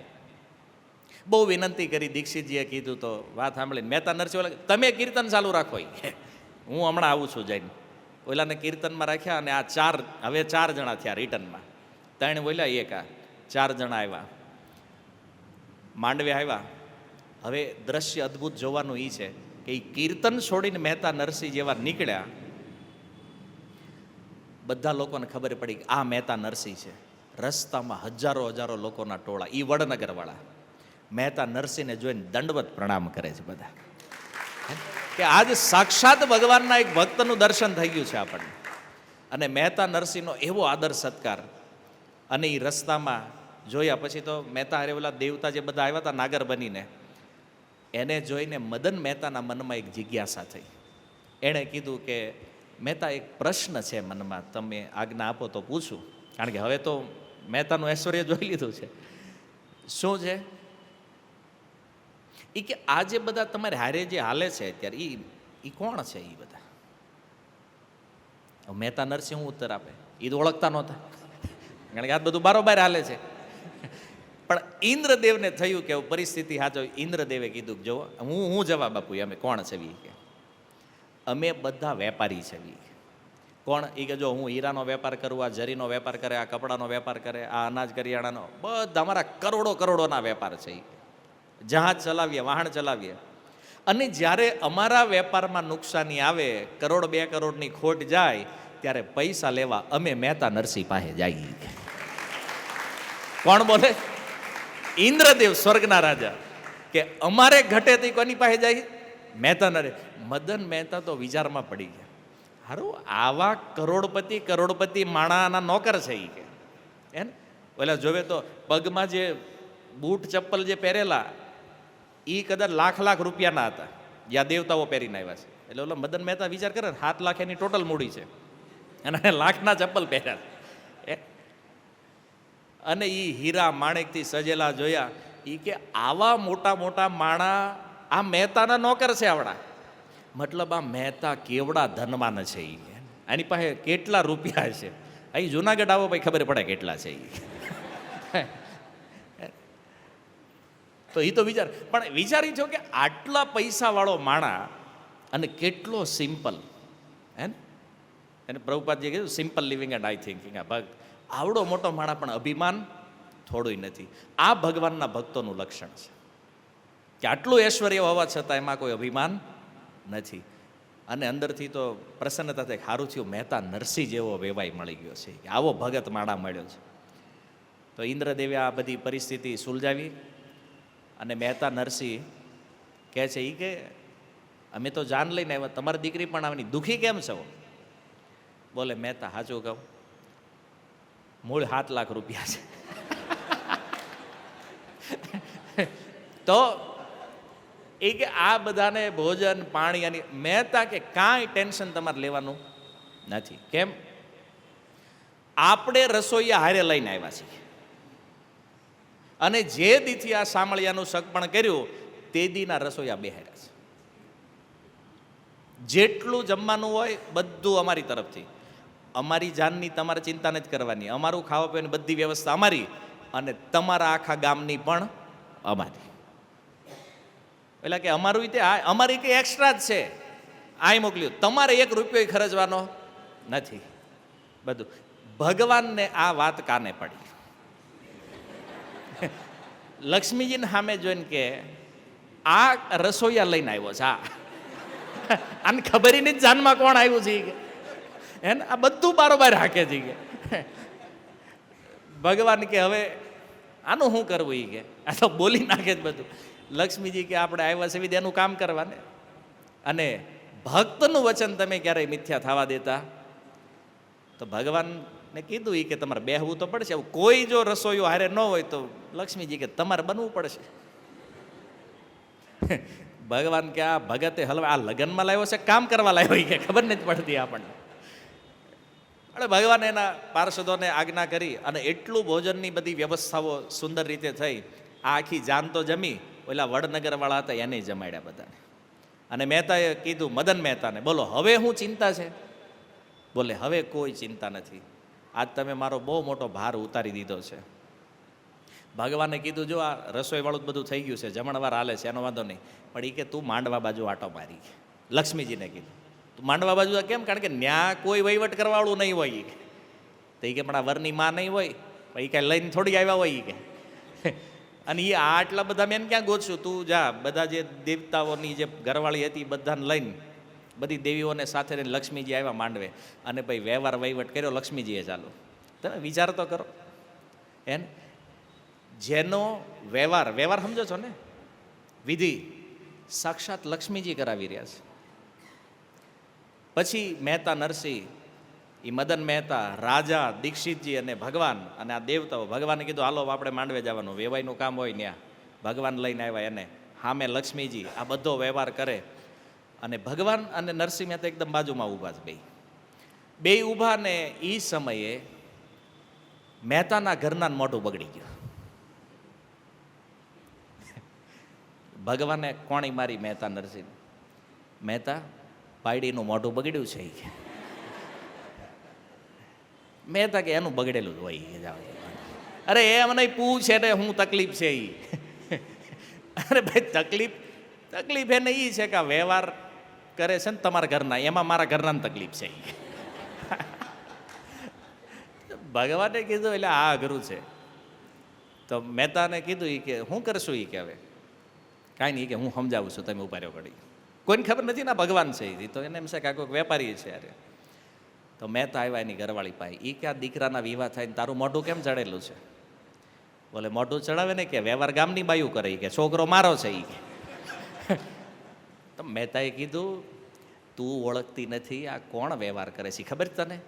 બહુ વિનંતી કરી, દીક્ષિતજીએ કીધું તો વાત સાંભળીને મહેતા નરસિંહ, તમે કીર્તન ચાલુ રાખો, હું હમણાં આવું છું જઈને. ઓલાને કીર્તનમાં રાખ્યા અને આ હવે 4 જણા થયા રિટર્નમાં. 3 બોલ્યા, 1 આ 4 જણા આવ્યા. માંડવે આવ્યા. હવે દ્રશ્ય અદ્ભુત જોવાનું એ છે કે એ કીર્તન છોડીને મહેતા નરસિંહ જેવા નીકળ્યા, બધા લોકોને ખબર પડી કે આ મહેતા નરસિંહ છે. રસ્તામાં હજારો લોકોના ટોળા, એ વડનગરવાળા મહેતા નરસિંહને જોઈને દંડવત પ્રણામ કરે છે બધા, કે આજ સાક્ષાત ભગવાનના એક ભક્તનું દર્શન થઈ ગયું છે આપણને. અને મહેતા નરસિંહનો એવો આદર સત્કાર. અને એ રસ્તામાં જોયા પછી તો મહેતા હારે ઓલા દેવતા જે બધા આવ્યા હતા નાગર બનીને, એને જોઈને મદન મહેતાના મનમાં એક જિજ્ઞાસા થઈ. એણે કીધું કે મહેતા એક પ્રશ્ન છે મનમાં, તમે આજ્ઞા આપો તો પૂછું, કારણ કે હવે તો મહેતાનું ઐશ્વર્ય જોઈ લીધું છે. શું છે? એ કે આ જે બધા તમારે હારે જે હાલે છે અત્યારે, એ કોણ છે? એ બધા મહેતા નરસિંહ હું ઉત્તર આપે, એ તો ઓળખતા નહોતા, કારણ કે આ બધું બારોબાર હાલે છે. પણ ઇન્દ્રદેવને થયું કે પરિસ્થિતિ સાચો. ઇન્દ્રદેવે કીધું કે જો હું જવાબ આપું, અમે કોણ છે? કે અમે બધા વેપારી છે. કોણ? એ કે જો હું હીરાનો વેપાર કરું, આ જરીનો વેપાર કરે, આ કપડાનો વેપાર કરે, આ અનાજ કરિયાણાનો, બધા અમારા કરોડોના વેપાર છે. જહાજ ચલાવીએ, વાહન ચલાવીએ, અને જ્યારે અમારા વેપારમાં નુકસાની આવે, 1 કરોડ 2 કરોડની ખોટ જાય, ત્યારે પૈસા લેવા અમે મહેતા નરસિંહ પાસે જઈએ. કોણ બોલે? ઇન્દ્રદેવ, સ્વર્ગના રાજા, કે અમારે ઘટેથી કોની પાસે જાય? મહેતા નરે. મદન મહેતા તો વિચારમાં પડી ગયા, હારું આવા કરોડપતિ માણાના નોકર છે એ કે. હે ને, ઓલા જોવે તો પગમાં જે બૂટ ચપ્પલ જે પહેરેલા એ કદાચ લાખ રૂપિયાના હતા, યા દેવતાઓ પહેરીને આવ્યા છે. એટલે ઓલા મદન મહેતા વિચાર કરે ને, 7 લાખ એની ટોટલ મૂડી છે અને લાખના ચપ્પલ પહેર્યા. અને એ હીરા માણેકથી સજેલા જોયા. એ કે આવા મોટા માણા આ મહેતાના નોકર છે આવડા. મતલબ આ મહેતા કેવડા ધનવાન છે. એ આની પાસે કેટલા રૂપિયા છે. અહીં જુનાગઢ આવો ભાઈ ખબર પડે કેટલા છે એ. તો એ તો વિચાર, પણ વિચારી છો કે આટલા પૈસાવાળો માણા અને કેટલો સિમ્પલ. હે ને, એને પ્રભુપાદજીએ કીધું simple living and I thinking. આ ભગ આવડો મોટો માણા પણ અભિમાન થોડું નથી. આ ભગવાનના ભક્તોનું લક્ષણ છે કે આટલું ઐશ્વર્ય હોવા છતાં એમાં કોઈ અભિમાન નથી. અને અંદરથી તો પ્રસન્નતા થાય, સારું થયું મહેતા નરસિંહ જેવો વેવાઈ મળી ગયો છે, આવો ભગત માણા મળ્યો છે. તો ઇન્દ્રદેવે આ બધી પરિસ્થિતિ સુલઝાવી. અને મહેતા નરસિંહ કહે છે એ કે અમે તો જાન લઈને આવ્યા, તમારી દીકરી પણ આવવાની, દુઃખી કેમ છો? બોલે મહેતા સાચું કહું, મૂળ 7 લાખ રૂપિયા છે. તો એ કે આ બધાને ભોજન પાણી અને મહેતા કે કાંઈ ટેન્શન તમારે લેવાનું નથી. કેમ? આપણે રસોઈયા હારે લઈને આવ્યા છીએ અને જે દીથી આ સામળિયાનું સગપણ કર્યું તે દીના રસોઈયા બેહાર્યા છે. જેટલું જમવાનું હોય બધું અમારી તરફથી. અમારી જાનની તમારે ચિંતા નથી કરવાની. અમારું ખાવા પીવાની બધી વ્યવસ્થા અમારી અને તમારા આખા ગામની પણ અમારી. એટલે કે અમારું તે અમારી કંઈ એક્સ્ટ્રા જ છે. આય મોકલ્યું, તમારે 1 રૂપિયો ખર્ચવાનો નથી. બધું ભગવાનને આ વાત કાને પડી. લક્ષ્મીજીને સામે જોઈને કે આ રસોઈયા લઈને આવ્યો છે. આને ખબર નથી જાનમાં કોણ આવ્યું છે કે એને આ બધું બારોબાર હાકે છે કે ભગવાન કે હવે આનું શું કરવું એ કે આ તો બોલી નાખે જ બધું. લક્ષ્મીજી કે આપણે આવ્યા છે એનું કામ કરવાને અને ભક્તનું વચન તમે ક્યારેય મિથ્યા થવા દેતા. તો ભગવાનને કીધું એ કે તમારે બેહવું તો પડશે. કોઈ જો રસોઈયો હારે ન હોય તો લક્ષ્મીજી કે તમારે બનવું પડશે. ભગવાન કે આ ભગતે હલવા આ લગ્નમાં લાવ્યો છે કામ કરવા લાવ્યો કે ખબર નથી પડતી આપણને. એટલે ભગવાન એના પાર્ષદોને આજ્ઞા કરી અને એટલું ભોજનની બધી વ્યવસ્થાઓ સુંદર રીતે થઈ. આ આખી જાન તો જમી, ઓલા વડનગરવાળા હતા એને જમાડ્યા બધાને. અને મહેતાએ કીધું મદન મહેતાને, બોલો હવે શું ચિંતા છે? બોલે હવે કોઈ ચિંતા નથી. આજ તમે મારો બહુ મોટો ભાર ઉતારી દીધો છે. ભગવાને કીધું જો આ રસોઈવાળું બધું થઈ ગયું છે, જમણવાર હાલે છે, એનો વાંધો નહીં, પણ એ કે તું માંડવા બાજુ આટો મારી. લક્ષ્મીજીને કીધું તું માંડવા બાજુ કેમ? કારણ કે ન્યા કોઈ વહીવટ કરવાવાળું નહીં હોય. તો એ કે પણ આ વરની માં નહીં હોય, પણ એ કાંઈ લઈને થોડી આવ્યા હોય કે. અને એ આટલા બધા મેં ક્યાં ગોતશું? તું જા બધા જે દેવતાઓની જે ઘરવાળી હતી બધાને લઈને બધી દેવીઓને સાથે લઈને લક્ષ્મીજી આવ્યા માંડવે અને ભાઈ વ્યવહાર વહીવટ કર્યો લક્ષ્મીજીએ. ચાલો તમે વિચાર તો કરો. એને જેનો વ્યવહાર સમજો છો ને, વિધિ સાક્ષાત લક્ષ્મીજી કરાવી રહ્યા છે. પછી મહેતા નરસિંહ, એ મદન મહેતા, રાજા દીક્ષિતજી અને ભગવાન અને આ દેવતાઓ. ભગવાને કીધું હાલો આપણે માંડવે જવાનું, વેવાઈનું કામ હોય ત્યાં. ભગવાન લઈને આવ્યા એને. સામે લક્ષ્મીજી આ બધો વ્યવહાર કરે અને ભગવાન અને નરસિંહ મહેતા એકદમ બાજુમાં ઊભા છે. બે ઊભા ને એ સમયે મહેતાના ઘરના મોઢું બગડી ગયું. ભગવાને કોણી મારી મહેતા નરસિંહ. મહેતા પાયડીનું મોઢું બગડ્યું છે એ. મહેતા કે એનું બગડેલું જ હોય. જાવ અરે એ મને પૂછે ને હું તકલીફ છે એ. અરે ભાઈ તકલીફ એને એ છે કે આ વ્યવહાર કરે છે ને તમારા ઘરના, એમાં મારા ઘરના તકલીફ છે. ભગવાને કીધું એટલે આ અઘરું છે. તો મહેતાને કીધું એ કે હું કરશું એ કે હવે કાંઈ નહીં કે હું સમજાવું છું, તમે ઉભા રહ્યો ઘડી. કોઈને ખબર નથી ને ભગવાન છે એ તો એને એમ છે કે આ કોઈક વેપારી છે. અરે તો મહેતા આવ્યા એની ઘરવાળી પાસે. એ કે આ દીકરાના વિવાહ થાય ને તારું મોઢું કેમ ચડેલું છે? બોલે મોઢું ચડાવે ને કે વ્યવહાર ગામની બાયું કરે કે છોકરો મારો છે એ. તો મહેતાએ કીધું તું ઓળખતી નથી આ કોણ વ્યવહાર કરે છે ખબર તને?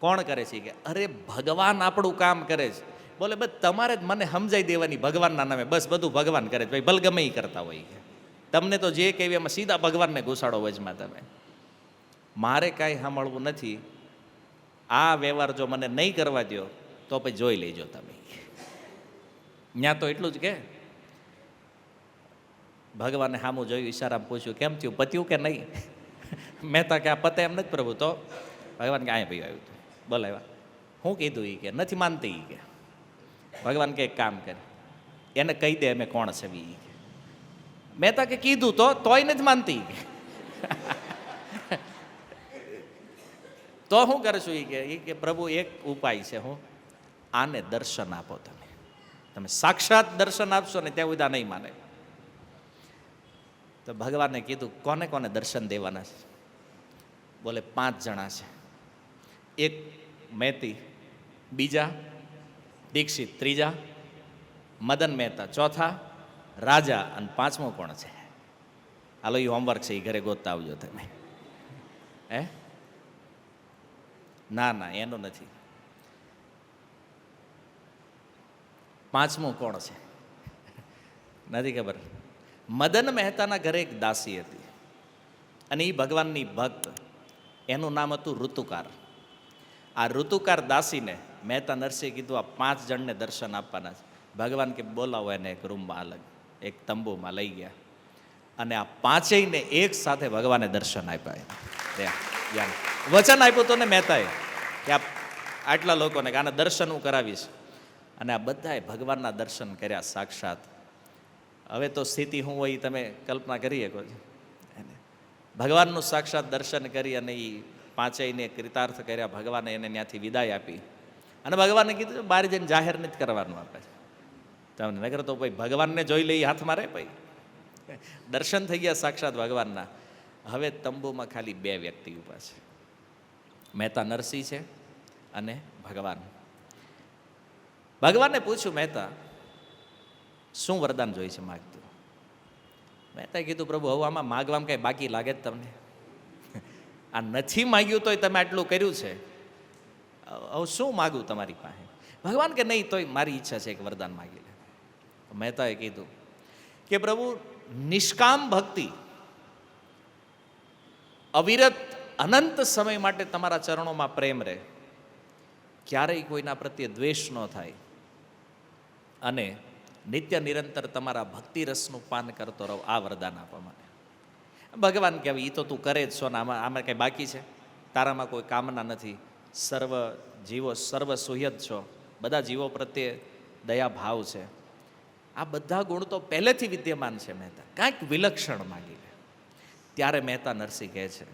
કોણ કરે છે કે અરે ભગવાન આપણું કામ કરે છે. બોલે બસ તમારે જ મને સમજાઈ દેવાની ભગવાનના નામે, બસ બધું ભગવાન કરે છે. ભાઈ ભલ ગમે એ કરતા હોય. તમને તો જે કહેવી એમાં સીધા ભગવાનને ઘુસાડો વચમાં તમે. મારે કાંઈ સાંભળવું નથી. આ વ્યવહાર જો મને નહીં કરવા દો તો પછી જોઈ લેજો તમે. ત્યાં તો એટલું જ કે ભગવાને સામું જોયું, ઈશારામાં પૂછ્યું કેમ થયું, પત્યું કે નહીં? મહેતા કે આ પતે એમ નથી પ્રભુ. તો ભગવાન કે અહીંયા ભાઈ આવ્યું હતું બોલાવ્યા. શું કીધું એ કે નથી માનતી એ કે. ભગવાન કે એક કામ કરે એને કહી દે અમે કોણ છે એ. મહેતા કે કીધું તોય નથી માનતી. તો શું કરશું એ કે પ્રભુ એક ઉપાય છે, હું આને દર્શન આપો. તમે સાક્ષાત દર્શન આપશો ને ત્યાં ઉદા નહીં માને. તો ભગવાને કીધું કોને કોને દર્શન દેવાના છે? બોલે 5 જણા છે. એક મહેતી, બીજા દીક્ષિત, ત્રીજા મદન મહેતા, ચોથા રાજા અને 5મો કોણ છે? હાલો એ હોમવર્ક છે, એ ઘરે ગોતતા આવજો તમે. ના એનું નથી. પાંચમું કોણ છે નથી ખબર. મદન મહેતાના ઘરે એક દાસી હતી અને એ ભગવાનની ભક્ત. એનું નામ હતું ઋતુકાર. આ ઋતુકાર દાસીને મહેતા નરસિંહે કીધું આ 5 જણને દર્શન આપવાના છે. ભગવાન કે બોલાવો એને એક રૂમમાં અલગ એક તંબુમાં લઈ ગયા અને આ 5યને એક સાથે ભગવાને દર્શન આપ્યા. વચન આપ્યું તો ને મહેતાએ કે આટલા લોકોને કે આના દર્શન હું કરાવીશ. અને આ બધાએ ભગવાનના દર્શન કર્યા સાક્ષાત. હવે તો સ્થિતિ શું હોય તમે કલ્પના કરી શકો છો. ભગવાનનું સાક્ષાત દર્શન કરી અને એ 5યને કૃતાર્થ કર્યા. ભગવાને એને ત્યાંથી વિદાય આપી અને ભગવાને કીધું બહાર જઈને જાહેર નથી કરવાનું આપે તમને, નગર તો ભાઈ ભગવાનને જોઈ લઈ હાથમાં રહે ભાઈ. દર્શન થઈ ગયા સાક્ષાત ભગવાનના. હવે તંબુમાં ખાલી 2 વ્યક્તિ ઊભા છે, મહેતા નરસિંહ છે અને ભગવાન. ભગવાનને પૂછ્યું મહેતા શું વરદાન જોઈએ છે માગતું. મહેતાએ કીધું પ્રભુ હવે આમાં માગવામાં કંઈ બાકી લાગે જ તમને? આ નથી માગ્યું તોય તમે આટલું કર્યું છે, હવે શું માગું તમારી પાસે? ભગવાન કે નહીં તોય મારી ઈચ્છા છે એક વરદાન માગી લે. મહેતાએ કીધું કે પ્રભુ નિષ્કામ ભક્તિ અવિરત અનંત સમય માટે તમારા ચરણોમાં પ્રેમ રહે, ક્યારેય કોઈના પ્રત્યે દ્વેષ ન થાય અને નિત્ય નિરંતર તમારા ભક્તિ રસનું પાન કરતો રહો, આ વરદાન આપવા માટે. ભગવાન કહેવાય એ તો તું કરે જ છો ને, આમાં કંઈ બાકી છે? તારામાં કોઈ કામના નથી, સર્વ જીવો સર્વ સુહૃદ છો, બધા જીવો પ્રત્યે દયા ભાવ છે, આ બધા ગુણ તો પહેલેથી વિદ્યમાન છે. મહેતા કાંઈક વિલક્ષણ માગી લે. ત્યારે મહેતા નરસિંહ કહે છે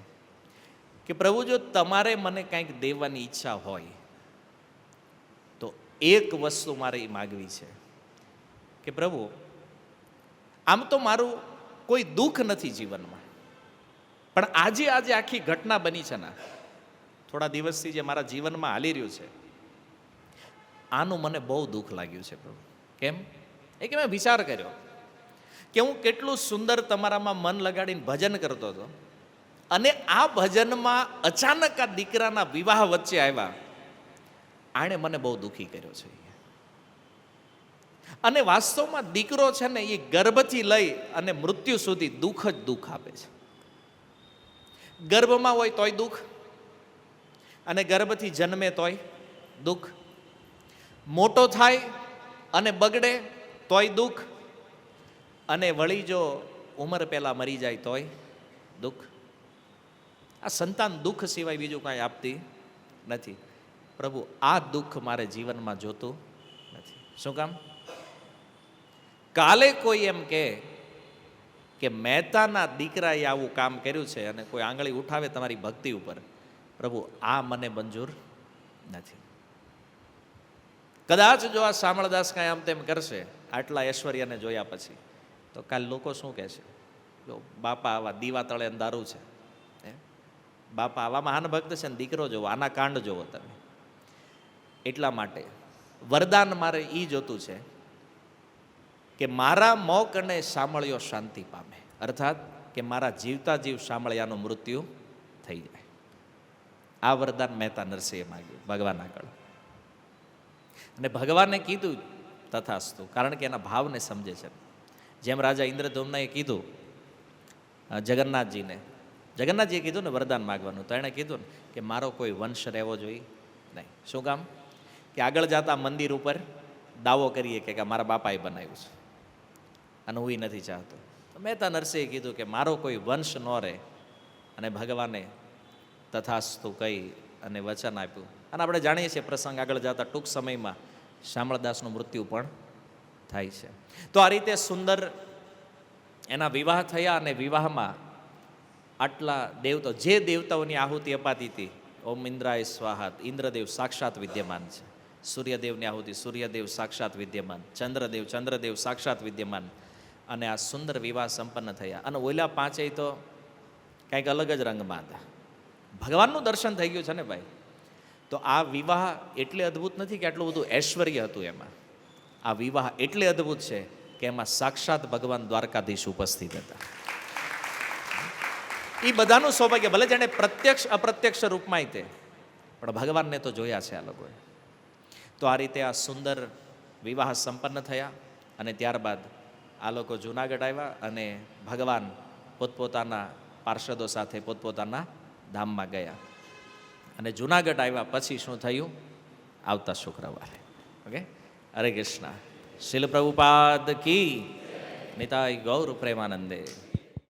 કે પ્રભુ જો તમારે મને કાંઈક દેવાની ઈચ્છા હોય તો એક વસ્તુ મારે એ માગવી છે કે પ્રભુ આમ તો મારું કોઈ દુઃખ નથી જીવનમાં, પણ આજે આખી ઘટના બની છે ને, થોડા દિવસથી જે મારા જીવનમાં હાલી રહ્યું છે, આનું મને બહુ દુઃખ લાગ્યું છે પ્રભુ. કેમ? એ કે મેં વિચાર કર્યો કે હું કેટલું સુંદર તમારામાં મન લગાડીને ભજન કરતો હતો અને આ ભજનમાં અચાનક આ દીકરાના વિવાહ વચ્ચે આવ્યા, આણે મને બહુ દુઃખી કર્યો છે. અને વાસ્તવમાં દીકરો છે ને એ ગર્ભથી લઈ અને મૃત્યુ સુધી દુઃખ જ દુઃખ આપે છે. ગર્ભમાં હોય તોય દુઃખ, અને ગર્ભથી જન્મે તોય દુઃખ, મોટો થાય અને બગડે તોય દુઃખ, અને વળી જો ઉંમર પહેલાં મરી જાય તોય દુઃખ. આ સંતાન દુઃખ સિવાય બીજું કાંઈ આપતી નથી. પ્રભુ આ દુઃખ મારે જીવનમાં જોતું નથી. શું કામ? કાલે કોઈ એમ કે મહેતાના દીકરાએ આવું કામ કર્યું છે અને કોઈ આંગળી ઉઠાવે તમારી ભક્તિ ઉપર, પ્રભુ આ મને મંજૂર નથી. કદાચ જો આ શામળદાસ કાંઈ આમ તેમ કરશે આટલા ઐશ્વર્યને જોયા પછી, તો કાલ લોકો શું કહેશે? જો બાપા આવા દીવા તળે અંધારું છે, બાપા આવા મહાન ભક્ત છે ને દીકરો જોવો, આના કાંડ જોવો તમે. એટલા માટે વરદાન મારે એ જોતું છે કે મારા મોક અને શામળિયો શાંતિ પામે, અર્થાત કે મારા જીવતા જીવ શામળિયાનું મૃત્યુ થઈ જાય. આ વરદાન મહેતા નરસિંહે માગ્યું ભગવાન આગળ. અને ભગવાને કીધું તથાસ્તુ, કારણ કે એના ભાવને સમજે છે. જેમ રાજા ઇન્દ્રધૂમ્નએ કીધું જગન્નાથજીએ કીધું ને વરદાન માગવાનું, તો એણે કીધું ને કે મારો કોઈ વંશ રહેવો જોઈએ નહીં. શું કામ? કે આગળ જતા મંદિર ઉપર દાવો કરીએ કે મારા બાપાએ બનાવ્યું છે અને હું એ નથી ચાહતો. તો મહેતા નરસિંહે કીધું કે મારો કોઈ વંશ ન રહે, અને ભગવાને તથાસ્તુ કહી અને વચન આપ્યું. અને આપણે જાણીએ છીએ પ્રસંગ આગળ જતા ટૂંક સમયમાં શામળદાસનું મૃત્યુ પણ થાય છે. તો આ રીતે સુંદર એના વિવાહ થયા, અને વિવાહમાં આટલા દેવતો, જે દેવતાઓની આહુતિ અપાતી હતી, ઓમ ઇન્દ્રાય સ્વાહાત, ઇન્દ્રદેવ સાક્ષાત વિદ્યમાન છે. સૂર્યદેવની આહુતિ, સૂર્યદેવ સાક્ષાત વિદ્યમાન. ચંદ્રદેવ સાક્ષાત વિદ્યમાન. અને આ સુંદર વિવાહ સંપન્ન થયા. અને ઓલા 5 તો કંઈક અલગ જ રંગમાં હતા. ભગવાનનું દર્શન થઈ ગયું છે ને ભાઈ. તો આ વિવાહ એટલે અદ્ભુત નથી કે આટલું બધું ઐશ્વર્ય હતું એમાં. આ વિવાહ એટલે અદ્ભુત છે કે એમાં સાક્ષાત ભગવાન દ્વારકાધીશ ઉપસ્થિત હતા. એ બધાનું સૌભાગ્ય, ભલે જેણે પ્રત્યક્ષ અપ્રત્યક્ષ રૂપમાં તે, પણ ભગવાનને તો જોયા છે આ લોકોએ. તો આ રીતે આ સુંદર વિવાહ સંપન્ન થયા અને ત્યારબાદ આ લોકો જૂનાગઢ આવ્યા અને ભગવાન પોતપોતાના પાર્ષદો સાથે પોતપોતાના ધામમાં ગયા. અને જૂનાગઢ આવ્યા પછી શું થયું? આવતા શુક્રવારે. ઓકે, હરે કૃષ્ણ. શિલ પ્રભુપાદ કી. નિતાય ગૌર પ્રેમાનંદે.